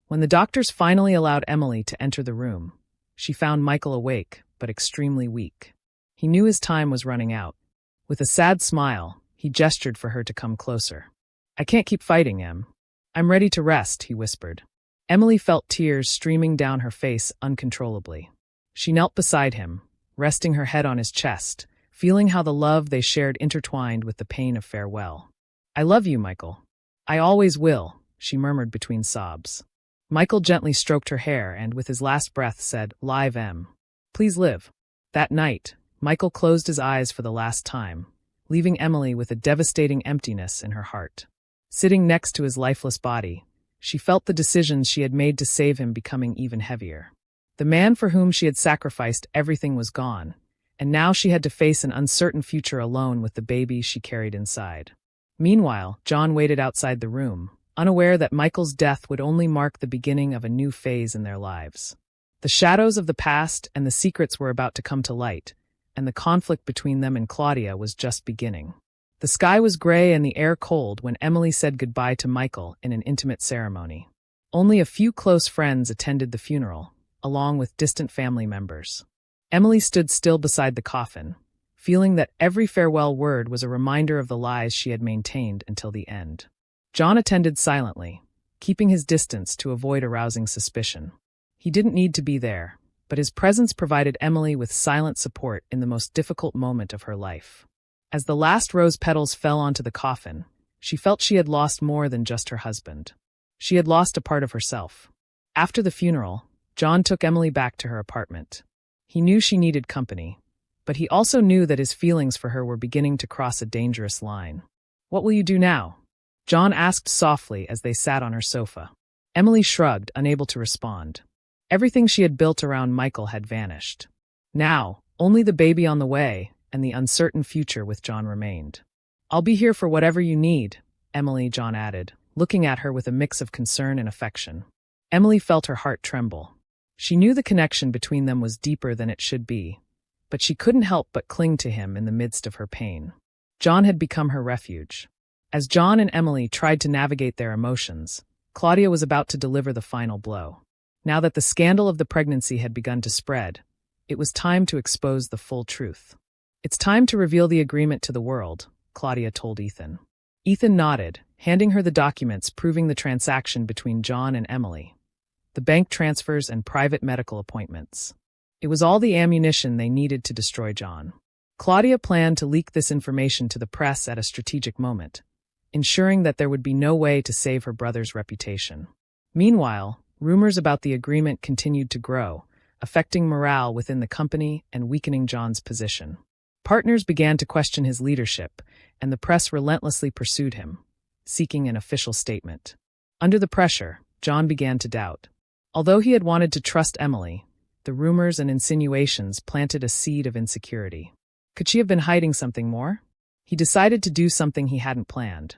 When the doctors finally allowed Emily to enter the room, she found Michael awake, but extremely weak. He knew his time was running out. With a sad smile, he gestured for her to come closer. "I can't keep fighting, Em. I'm ready to rest," he whispered. Emily felt tears streaming down her face uncontrollably. She knelt beside him, resting her head on his chest, feeling how the love they shared intertwined with the pain of farewell. "I love you, Michael. I always will," she murmured between sobs. Michael gently stroked her hair and, with his last breath, said, "Live, Em. Please live." That night, Michael closed his eyes for the last time, leaving Emily with a devastating emptiness in her heart. Sitting next to his lifeless body, she felt the decisions she had made to save him becoming even heavier. The man for whom she had sacrificed everything was gone, and now she had to face an uncertain future alone with the baby she carried inside. Meanwhile, John waited outside the room, unaware that Michael's death would only mark the beginning of a new phase in their lives. The shadows of the past and the secrets were about to come to light, and the conflict between them and Claudia was just beginning. The sky was gray and the air cold when Emily said goodbye to Michael in an intimate ceremony. Only a few close friends attended the funeral, along with distant family members. Emily stood still beside the coffin, feeling that every farewell word was a reminder of the lies she had maintained until the end. John attended silently, keeping his distance to avoid arousing suspicion. He didn't need to be there, but his presence provided Emily with silent support in the most difficult moment of her life. As the last rose petals fell onto the coffin, she felt she had lost more than just her husband. She had lost a part of herself. After the funeral, John took Emily back to her apartment. He knew she needed company, but he also knew that his feelings for her were beginning to cross a dangerous line. "What will you do now?" John asked softly as they sat on her sofa. Emily shrugged, unable to respond. Everything she had built around Michael had vanished. Now, only the baby on the way and the uncertain future with John remained. "I'll be here for whatever you need," Emily, John added, looking at her with a mix of concern and affection. Emily felt her heart tremble. She knew the connection between them was deeper than it should be, but she couldn't help but cling to him in the midst of her pain. John had become her refuge. As John and Emily tried to navigate their emotions, Claudia was about to deliver the final blow. Now that the scandal of the pregnancy had begun to spread, it was time to expose the full truth. "It's time to reveal the agreement to the world," Claudia told Ethan. Ethan nodded, handing her the documents proving the transaction between John and Emily. The bank transfers and private medical appointments. It was all the ammunition they needed to destroy John. Claudia planned to leak this information to the press at a strategic moment, ensuring that there would be no way to save her brother's reputation. Meanwhile, rumors about the agreement continued to grow, affecting morale within the company and weakening John's position. Partners began to question his leadership, and the press relentlessly pursued him, seeking an official statement. Under the pressure, John began to doubt. Although he had wanted to trust Emily, the rumors and insinuations planted a seed of insecurity. Could she have been hiding something more? He decided to do something he hadn't planned.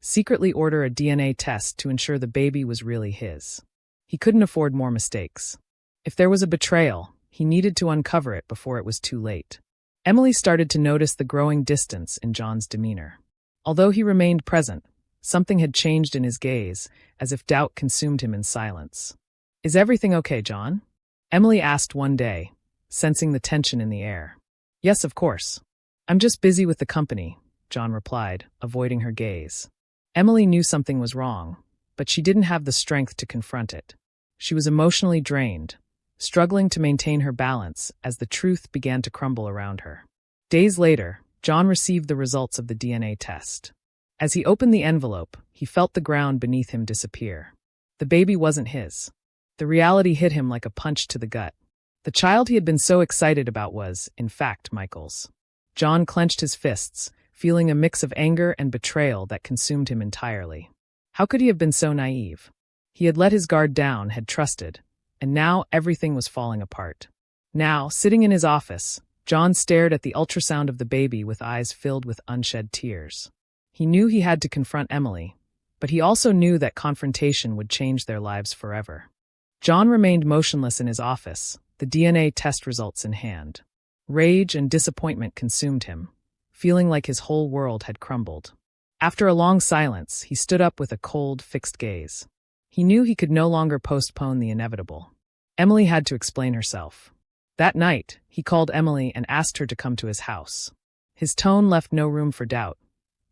Secretly order a DNA test to ensure the baby was really his. He couldn't afford more mistakes. If there was a betrayal, he needed to uncover it before it was too late. Emily started to notice the growing distance in John's demeanor. Although he remained present, something had changed in his gaze, as if doubt consumed him in silence. "Is everything okay, John?" Emily asked one day, sensing the tension in the air. "Yes, of course. I'm just busy with the company," John replied, avoiding her gaze. Emily knew something was wrong, but she didn't have the strength to confront it. She was emotionally drained, struggling to maintain her balance as the truth began to crumble around her. Days later, John received the results of the DNA test. As he opened the envelope, he felt the ground beneath him disappear. The baby wasn't his. The reality hit him like a punch to the gut. The child he had been so excited about was, in fact, Michael's. John clenched his fists, feeling a mix of anger and betrayal that consumed him entirely. How could he have been so naive? He had let his guard down, had trusted, and now everything was falling apart. Now, sitting in his office, John stared at the ultrasound of the baby with eyes filled with unshed tears. He knew he had to confront Emily, but he also knew that confrontation would change their lives forever. John remained motionless in his office, the DNA test results in hand. Rage and disappointment consumed him, feeling like his whole world had crumbled. After a long silence, he stood up with a cold, fixed gaze. He knew he could no longer postpone the inevitable. Emily had to explain herself. That night, he called Emily and asked her to come to his house. His tone left no room for doubt.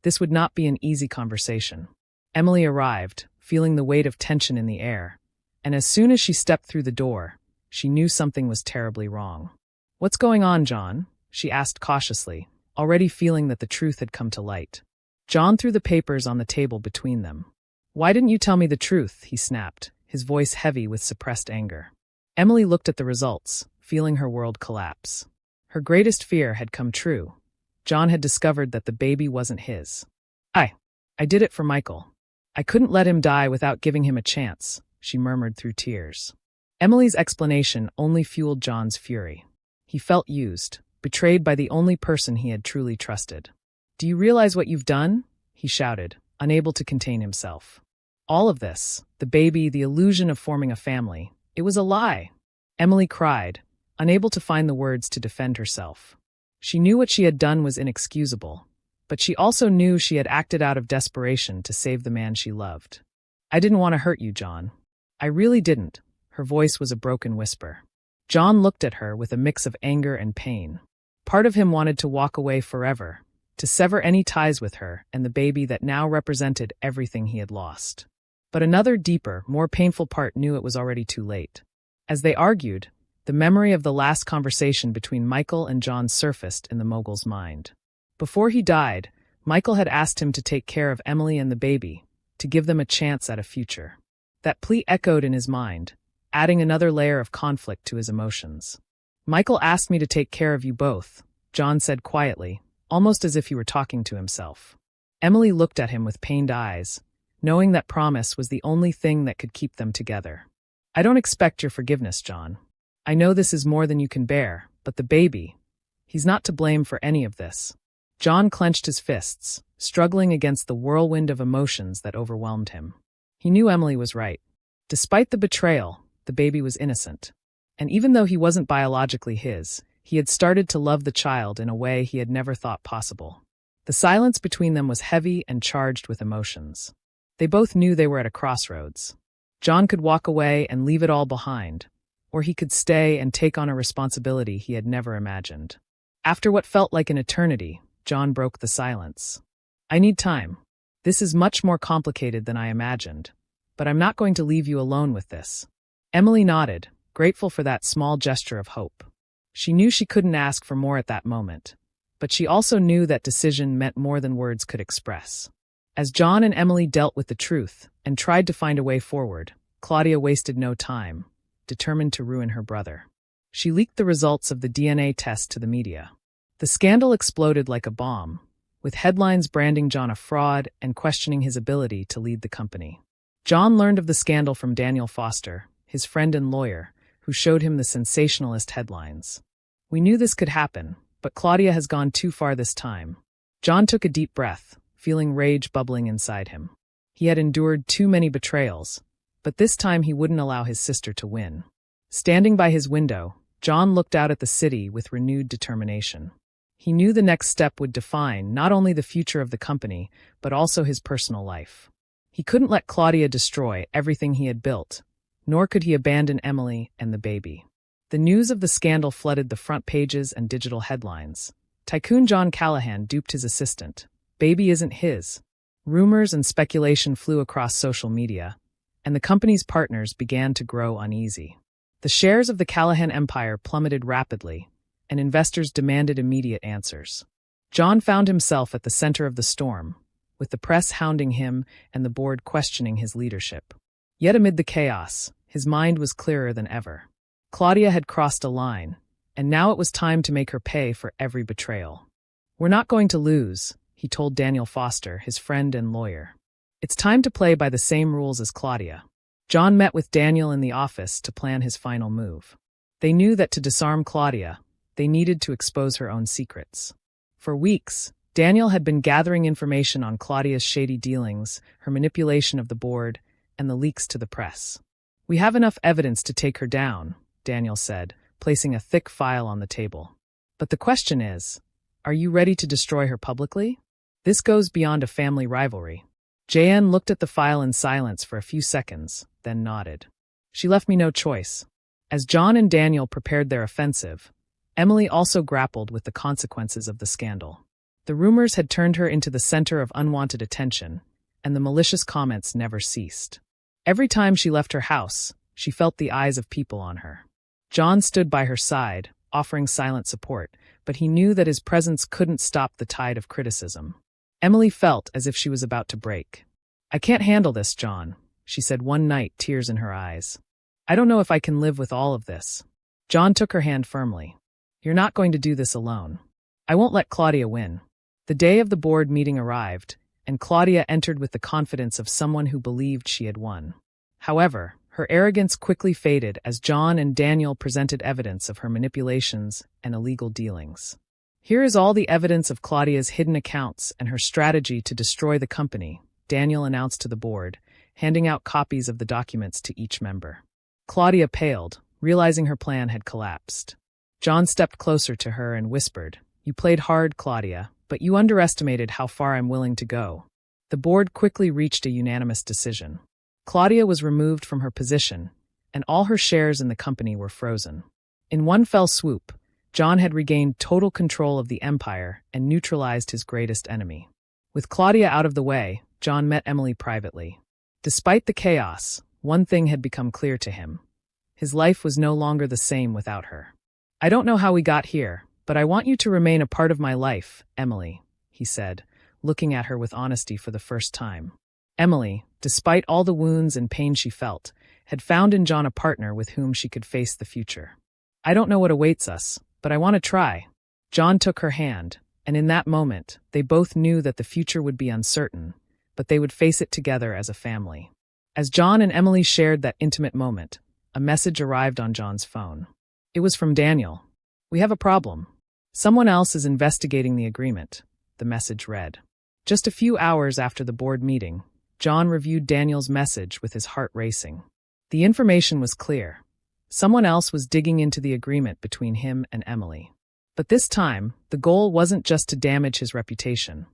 This would not be an easy conversation. Emily arrived, feeling the weight of tension in the air, and as soon as she stepped through the door, she knew something was terribly wrong. "What's going on, John?" she asked cautiously, already feeling that the truth had come to light. John threw the papers on the table between them. "Why didn't you tell me the truth?" he snapped, his voice heavy with suppressed anger. Emily looked at the results, feeling her world collapse. Her greatest fear had come true. John had discovered that the baby wasn't his. I did it for Michael. I couldn't let him die without giving him a chance," she murmured through tears. Emily's explanation only fueled John's fury. He felt used, betrayed by the only person he had truly trusted. "Do you realize what you've done?" he shouted, unable to contain himself. All of this, the baby, the illusion of forming a family, it was a lie. Emily cried, unable to find the words to defend herself. She knew what she had done was inexcusable, but she also knew she had acted out of desperation to save the man she loved. "I didn't want to hurt you, John. I really didn't." Her voice was a broken whisper. John looked at her with a mix of anger and pain. Part of him wanted to walk away forever, to sever any ties with her and the baby that now represented everything he had lost. But another deeper, more painful part knew it was already too late. As they argued, the memory of the last conversation between Michael and John surfaced in the mogul's mind. Before he died, Michael had asked him to take care of Emily and the baby, to give them a chance at a future. That plea echoed in his mind, adding another layer of conflict to his emotions. "Michael asked me to take care of you both," John said quietly, almost as if he were talking to himself. Emily looked at him with pained eyes, knowing that promise was the only thing that could keep them together. "I don't expect your forgiveness, John. I know this is more than you can bear, but the baby, he's not to blame for any of this." John clenched his fists, struggling against the whirlwind of emotions that overwhelmed him. He knew Emily was right. Despite the betrayal, the baby was innocent. And even though he wasn't biologically his, he had started to love the child in a way he had never thought possible. The silence between them was heavy and charged with emotions. They both knew they were at a crossroads. John could walk away and leave it all behind, or he could stay and take on a responsibility he had never imagined. After what felt like an eternity, John broke the silence. I need time. This is much more complicated than I imagined, but I'm not going to leave you alone with this. Emily nodded, grateful for that small gesture of hope. She knew she couldn't ask for more at that moment, but she also knew that decision meant more than words could express. As John and Emily dealt with the truth and tried to find a way forward, Claudia wasted no time, determined to ruin her brother. She leaked the results of the DNA test to the media. The scandal exploded like a bomb, with headlines branding John a fraud and questioning his ability to lead the company. John learned of the scandal from Daniel Foster, his friend and lawyer, who showed him the sensationalist headlines. We knew this could happen, but Claudia has gone too far this time. John took a deep breath, feeling rage bubbling inside him. He had endured too many betrayals, but this time he wouldn't allow his sister to win. Standing by his window, John looked out at the city with renewed determination. He knew the next step would define not only the future of the company, but also his personal life. He couldn't let Claudia destroy everything he had built, nor could he abandon Emily and the baby. The news of the scandal flooded the front pages and digital headlines. Tycoon John Callahan duped his assistant. Baby isn't his. Rumors and speculation flew across social media, and the company's partners began to grow uneasy. The shares of the Callahan empire plummeted rapidly, and investors demanded immediate answers. John found himself at the center of the storm, with the press hounding him and the board questioning his leadership. Yet amid the chaos, his mind was clearer than ever. Claudia had crossed a line, and now it was time to make her pay for every betrayal. We're not going to lose, he told Daniel Foster, his friend and lawyer. It's time to play by the same rules as Claudia. John met with Daniel in the office to plan his final move. They knew that to disarm Claudia, they needed to expose her own secrets. For weeks, Daniel had been gathering information on Claudia's shady dealings, her manipulation of the board, and the leaks to the press. We have enough evidence to take her down, Daniel said, placing a thick file on the table. But the question is, are you ready to destroy her publicly? This goes beyond a family rivalry. JN looked at the file in silence for a few seconds, then nodded. She left me no choice. As John and Daniel prepared their offensive, Emily also grappled with the consequences of the scandal. The rumors had turned her into the center of unwanted attention, and the malicious comments never ceased. Every time she left her house, she felt the eyes of people on her. John stood by her side, offering silent support, but he knew that his presence couldn't stop the tide of criticism. Emily felt as if she was about to break. I can't handle this, John, she said one night, tears in her eyes. I don't know if I can live with all of this. John took her hand firmly. You're not going to do this alone. I won't let Claudia win. The day of the board meeting arrived, and Claudia entered with the confidence of someone who believed she had won. However, her arrogance quickly faded as John and Daniel presented evidence of her manipulations and illegal dealings. Here is all the evidence of Claudia's hidden accounts and her strategy to destroy the company, Daniel announced to the board, handing out copies of the documents to each member. Claudia paled, realizing her plan had collapsed. John stepped closer to her and whispered, You played hard, Claudia, but you underestimated how far I'm willing to go. The board quickly reached a unanimous decision. Claudia was removed from her position, and all her shares in the company were frozen. In one fell swoop, John had regained total control of the empire and neutralized his greatest enemy. With Claudia out of the way, John met Emily privately. Despite the chaos, one thing had become clear to him. His life was no longer the same without her. I don't know how we got here, but I want you to remain a part of my life, Emily, he said, looking at her with honesty for the first time. Emily, despite all the wounds and pain she felt, had found in John a partner with whom she could face the future. I don't know what awaits us, but I want to try. John took her hand, and in that moment, they both knew that the future would be uncertain, but they would face it together as a family. As John and Emily shared that intimate moment, a message arrived on John's phone. It was from Daniel. We have a problem. Someone else is investigating the agreement, the message read. Just a few hours after the board meeting, John reviewed Daniel's message with his heart racing. The information was clear. Someone else was digging into the agreement between him and Emily. But this time, the goal wasn't just to damage his reputation.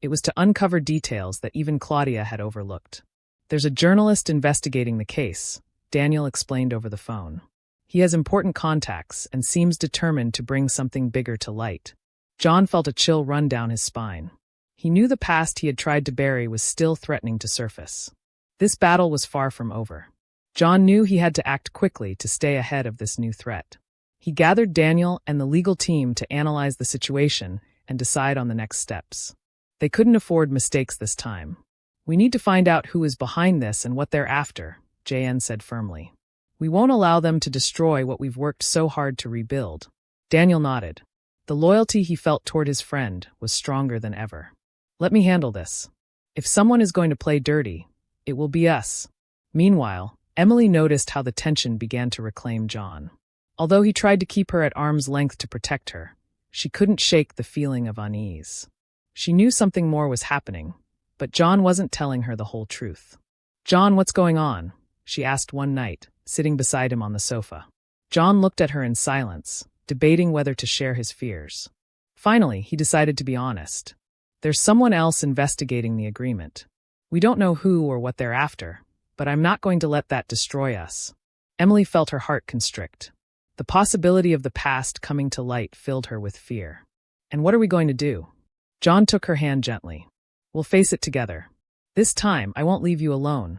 It was to uncover details that even Claudia had overlooked. There's a journalist investigating the case, Daniel explained over the phone. He has important contacts and seems determined to bring something bigger to light. John felt a chill run down his spine. He knew the past he had tried to bury was still threatening to surface. This battle was far from over. John knew he had to act quickly to stay ahead of this new threat. He gathered Daniel and the legal team to analyze the situation and decide on the next steps. They couldn't afford mistakes this time. "We need to find out who is behind this and what they're after," JN said firmly. "We won't allow them to destroy what we've worked so hard to rebuild." Daniel nodded. The loyalty he felt toward his friend was stronger than ever. "Let me handle this. If someone is going to play dirty, it will be us." Meanwhile, Emily noticed how the tension began to reclaim John. Although he tried to keep her at arm's length to protect her, she couldn't shake the feeling of unease. She knew something more was happening, but John wasn't telling her the whole truth. "John, what's going on?" she asked one night, sitting beside him on the sofa. John looked at her in silence, debating whether to share his fears. Finally, he decided to be honest. "There's someone else investigating the agreement. We don't know who or what they're after, but I'm not going to let that destroy us." Emily felt her heart constrict. The possibility of the past coming to light filled her with fear. "And what are we going to do?" John took her hand gently. "We'll face it together. This time, I won't leave you alone."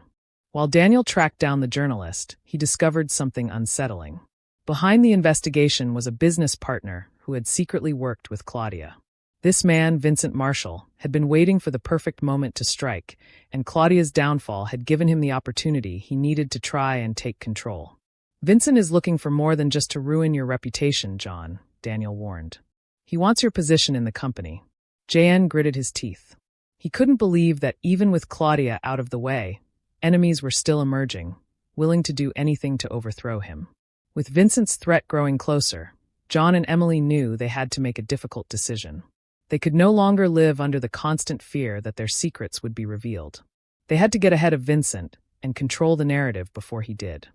While Daniel tracked down the journalist, he discovered something unsettling. Behind the investigation was a business partner who had secretly worked with Claudia. This man, Vincent Marshall, had been waiting for the perfect moment to strike, and Claudia's downfall had given him the opportunity he needed to try and take control. "Vincent is looking for more than just to ruin your reputation, John," Daniel warned. "He wants your position in the company." JN gritted his teeth. He couldn't believe that even with Claudia out of the way, enemies were still emerging, willing to do anything to overthrow him. With Vincent's threat growing closer, John and Emily knew they had to make a difficult decision. They could no longer live under the constant fear that their secrets would be revealed. They had to get ahead of Vincent and control the narrative before he did.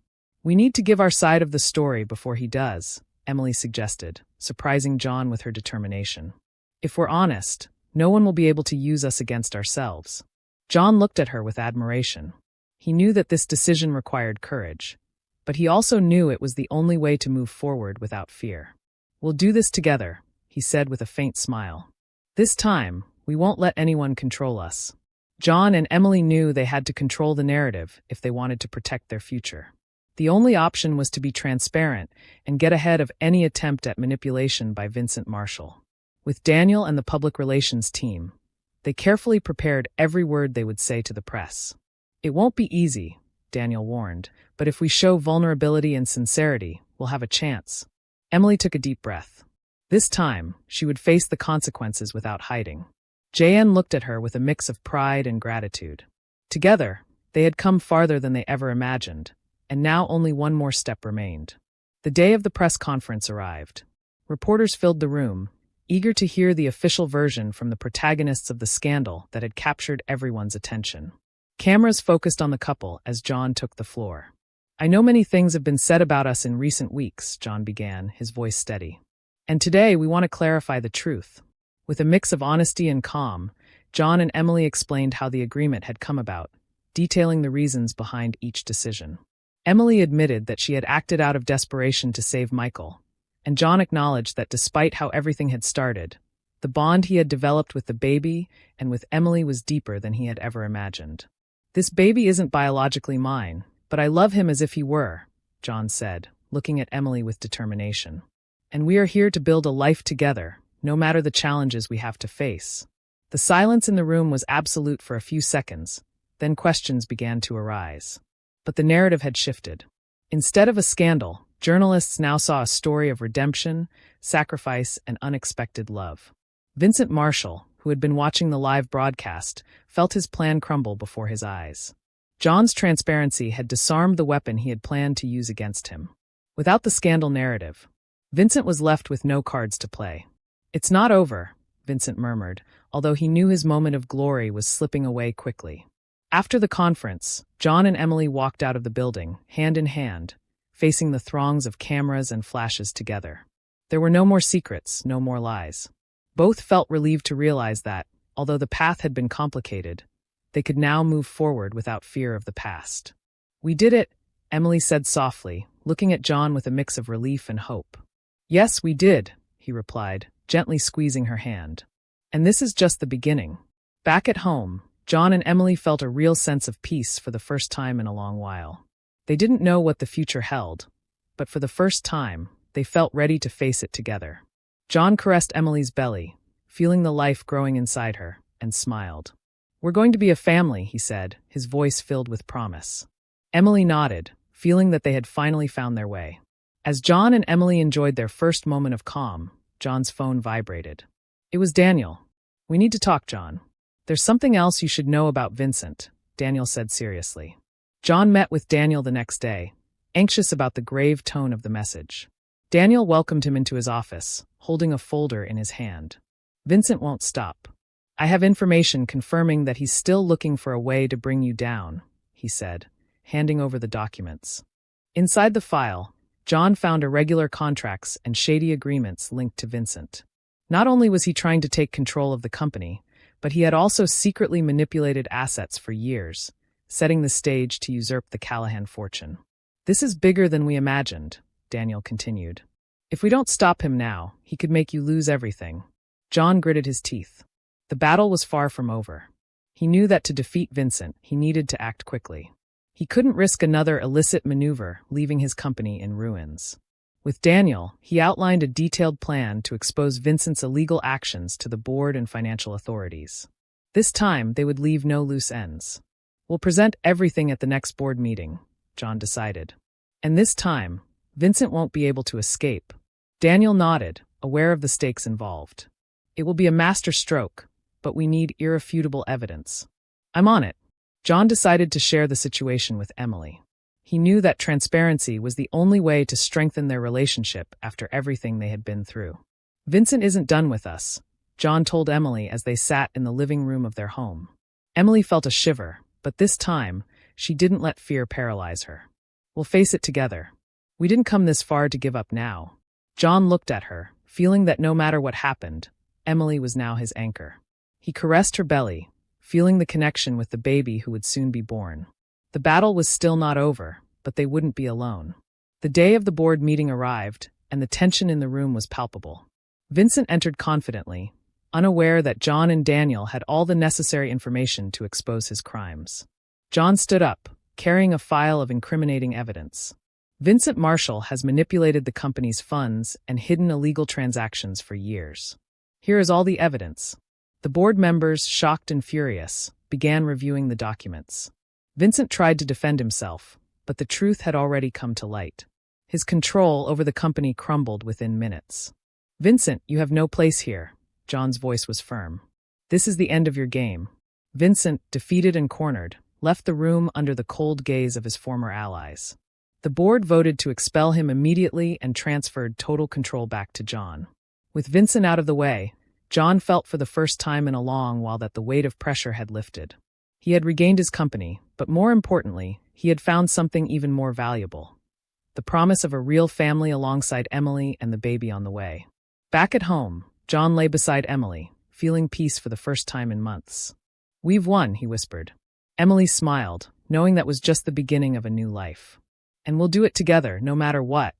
"We need to give our side of the story before he does," Emily suggested, surprising John with her determination. "If we're honest, no one will be able to use us against ourselves." John looked at her with admiration. He knew that this decision required courage, but he also knew it was the only way to move forward without fear. "We'll do this together," he said with a faint smile. "This time, we won't let anyone control us." John and Emily knew they had to control the narrative if they wanted to protect their future. The only option was to be transparent and get ahead of any attempt at manipulation by Vincent Marshall. With Daniel and the public relations team, they carefully prepared every word they would say to the press. "It won't be easy," Daniel warned, "but if we show vulnerability and sincerity, we'll have a chance." Emily took a deep breath. This time, she would face the consequences without hiding. JN looked at her with a mix of pride and gratitude. Together, they had come farther than they ever imagined, and now only one more step remained. The day of the press conference arrived. Reporters filled the room, eager to hear the official version from the protagonists of the scandal that had captured everyone's attention. Cameras focused on the couple as John took the floor. "I know many things have been said about us in recent weeks," John began, his voice steady. "And today we want to clarify the truth." With a mix of honesty and calm, John and Emily explained how the agreement had come about, detailing the reasons behind each decision. Emily admitted that she had acted out of desperation to save Michael, and John acknowledged that despite how everything had started, the bond he had developed with the baby and with Emily was deeper than he had ever imagined. "This baby isn't biologically mine, but I love him as if he were," John said, looking at Emily with determination. "And we are here to build a life together, no matter the challenges we have to face." The silence in the room was absolute for a few seconds, then questions began to arise. But the narrative had shifted. Instead of a scandal, journalists now saw a story of redemption, sacrifice, and unexpected love. Vincent Marshall, who had been watching the live broadcast, felt his plan crumble before his eyes. John's transparency had disarmed the weapon he had planned to use against him. Without the scandal narrative, Vincent was left with no cards to play. "It's not over," Vincent murmured, although he knew his moment of glory was slipping away quickly. After the conference, John and Emily walked out of the building, hand in hand, facing the throngs of cameras and flashes together. There were no more secrets, no more lies. Both felt relieved to realize that, although the path had been complicated, they could now move forward without fear of the past. "We did it," Emily said softly, looking at John with a mix of relief and hope. "Yes, we did," he replied, gently squeezing her hand. "And this is just the beginning." Back at home, John and Emily felt a real sense of peace for the first time in a long while. They didn't know what the future held, but for the first time, they felt ready to face it together. John caressed Emily's belly, feeling the life growing inside her, and smiled. "We're going to be a family," he said, his voice filled with promise. Emily nodded, feeling that they had finally found their way. As John and Emily enjoyed their first moment of calm, John's phone vibrated. It was Daniel. "We need to talk, John. There's something else you should know about Vincent," Daniel said seriously. John met with Daniel the next day, anxious about the grave tone of the message. Daniel welcomed him into his office, holding a folder in his hand. "Vincent won't stop. I have information confirming that he's still looking for a way to bring you down," he said, handing over the documents. Inside the file, John found irregular contracts and shady agreements linked to Vincent. Not only was he trying to take control of the company, but he had also secretly manipulated assets for years, setting the stage to usurp the Callahan fortune. "This is bigger than we imagined," Daniel continued. "If we don't stop him now, he could make you lose everything." John gritted his teeth. The battle was far from over. He knew that to defeat Vincent, he needed to act quickly. He couldn't risk another illicit maneuver, leaving his company in ruins. With Daniel, he outlined a detailed plan to expose Vincent's illegal actions to the board and financial authorities. This time, they would leave no loose ends. "We'll present everything at the next board meeting," John decided. "And this time, Vincent won't be able to escape." Daniel nodded, aware of the stakes involved. "It will be a master stroke, but we need irrefutable evidence." "I'm on it." John decided to share the situation with Emily. He knew that transparency was the only way to strengthen their relationship after everything they had been through. "Vincent isn't done with us," John told Emily as they sat in the living room of their home. Emily felt a shiver, but this time, she didn't let fear paralyze her. "We'll face it together. We didn't come this far to give up now." John looked at her, feeling that no matter what happened, Emily was now his anchor. He caressed her belly, feeling the connection with the baby who would soon be born. The battle was still not over, but they wouldn't be alone. The day of the board meeting arrived, and the tension in the room was palpable. Vincent entered confidently, unaware that John and Daniel had all the necessary information to expose his crimes. John stood up, carrying a file of incriminating evidence. "Vincent Marshall has manipulated the company's funds and hidden illegal transactions for years. Here is all the evidence." The board members, shocked and furious, began reviewing the documents. Vincent tried to defend himself, but the truth had already come to light. His control over the company crumbled within minutes. "Vincent, you have no place here," John's voice was firm. "This is the end of your game." Vincent, defeated and cornered, left the room under the cold gaze of his former allies. The board voted to expel him immediately and transferred total control back to John. With Vincent out of the way, John felt for the first time in a long while that the weight of pressure had lifted. He had regained his company, but more importantly, he had found something even more valuable: the promise of a real family alongside Emily and the baby on the way. Back at home, John lay beside Emily, feeling peace for the first time in months. "We've won," he whispered. Emily smiled, knowing that was just the beginning of a new life. "And we'll do it together, no matter what."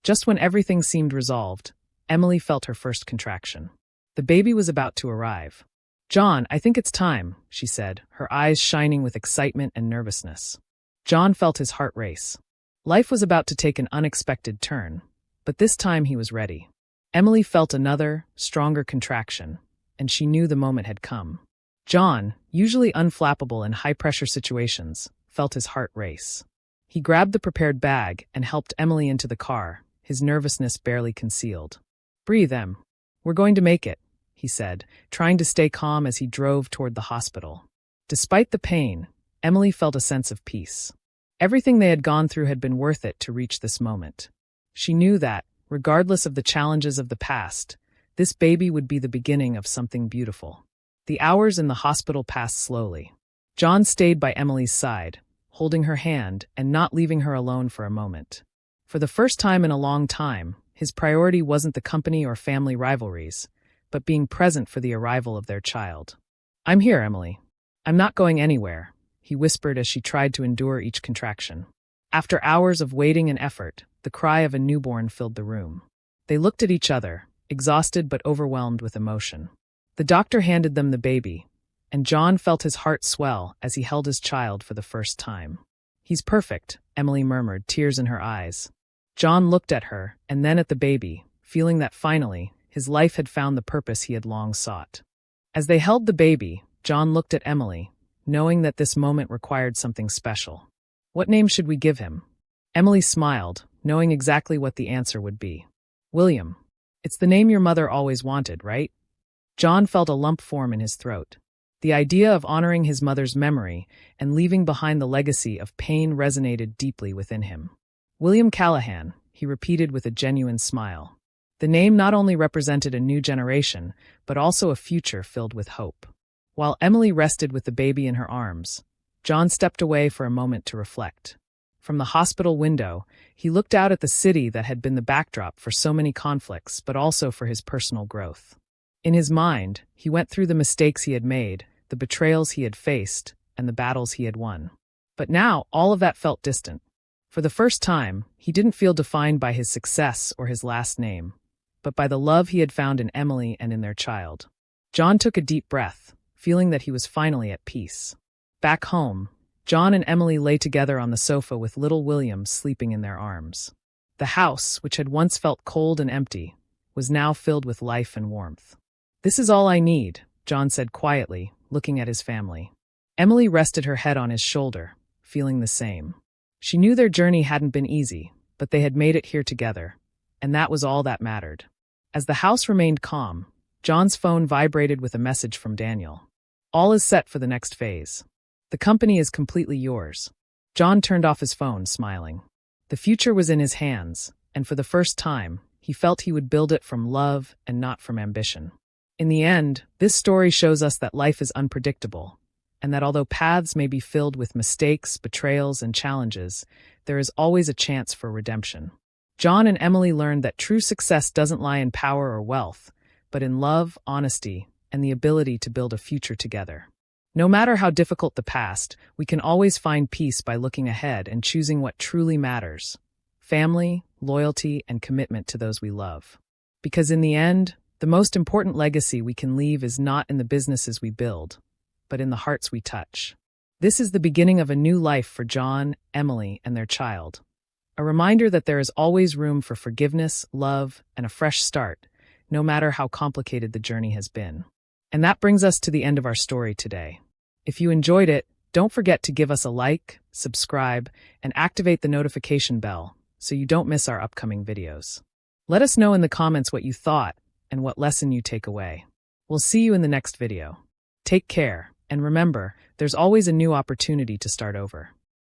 Just when everything seemed resolved, Emily felt her first contraction. The baby was about to arrive. "John, I think it's time," she said, her eyes shining with excitement and nervousness. John felt his heart race. Life was about to take an unexpected turn, but this time he was ready. Emily felt another, stronger contraction, and she knew the moment had come. John, usually unflappable in high-pressure situations, felt his heart race. He grabbed the prepared bag and helped Emily into the car, his nervousness barely concealed. "Breathe, Em. We're going to make it," he said, trying to stay calm as he drove toward the hospital. Despite the pain, Emily felt a sense of peace. Everything they had gone through had been worth it to reach this moment. She knew that, regardless of the challenges of the past, this baby would be the beginning of something beautiful. The hours in the hospital passed slowly. John stayed by Emily's side, holding her hand and not leaving her alone for a moment. For the first time in a long time, his priority wasn't the company or family rivalries, but being present for the arrival of their child. I'm here, Emily. I'm not going anywhere, he whispered as she tried to endure each contraction. After hours of waiting and effort, the cry of a newborn filled the room. They looked at each other, exhausted but overwhelmed with emotion. The doctor handed them the baby, and John felt his heart swell as he held his child for the first time. He's perfect, Emily murmured, tears in her eyes. John looked at her, and then at the baby, feeling that finally, his life had found the purpose he had long sought. As they held the baby, John looked at Emily, knowing that this moment required something special. What name should we give him? Emily smiled, knowing exactly what the answer would be. William. It's the name your mother always wanted, right? John felt a lump form in his throat. The idea of honoring his mother's memory and leaving behind the legacy of pain resonated deeply within him. William Callahan, he repeated with a genuine smile. The name not only represented a new generation, but also a future filled with hope. While Emily rested with the baby in her arms, John stepped away for a moment to reflect. From the hospital window, he looked out at the city that had been the backdrop for so many conflicts, but also for his personal growth. In his mind, he went through the mistakes he had made, the betrayals he had faced, and the battles he had won. But now, all of that felt distant. For the first time, he didn't feel defined by his success or his last name, but by the love he had found in Emily and in their child. John took a deep breath, feeling that he was finally at peace. Back home, John and Emily lay together on the sofa with little William sleeping in their arms. The house, which had once felt cold and empty, was now filled with life and warmth. "This is all I need," John said quietly, looking at his family. Emily rested her head on his shoulder, feeling the same. She knew their journey hadn't been easy, but they had made it here together, and that was all that mattered. As the house remained calm, John's phone vibrated with a message from Daniel. "All is set for the next phase. The company is completely yours." John turned off his phone, smiling. The future was in his hands, and for the first time, he felt he would build it from love and not from ambition. In the end, this story shows us that life is unpredictable, and that although paths may be filled with mistakes, betrayals, and challenges, there is always a chance for redemption. John and Emily learned that true success doesn't lie in power or wealth, but in love, honesty, and the ability to build a future together. No matter how difficult the past, we can always find peace by looking ahead and choosing what truly matters: family, loyalty, and commitment to those we love. Because in the end, the most important legacy we can leave is not in the businesses we build, but in the hearts we touch. This is the beginning of a new life for John, Emily, and their child. A reminder that there is always room for forgiveness, love, and a fresh start, no matter how complicated the journey has been. And that brings us to the end of our story today. If you enjoyed it, don't forget to give us a like, subscribe, and activate the notification bell so you don't miss our upcoming videos. Let us know in the comments what you thought and what lesson you take away. We'll see you in the next video. Take care, and remember, there's always a new opportunity to start over.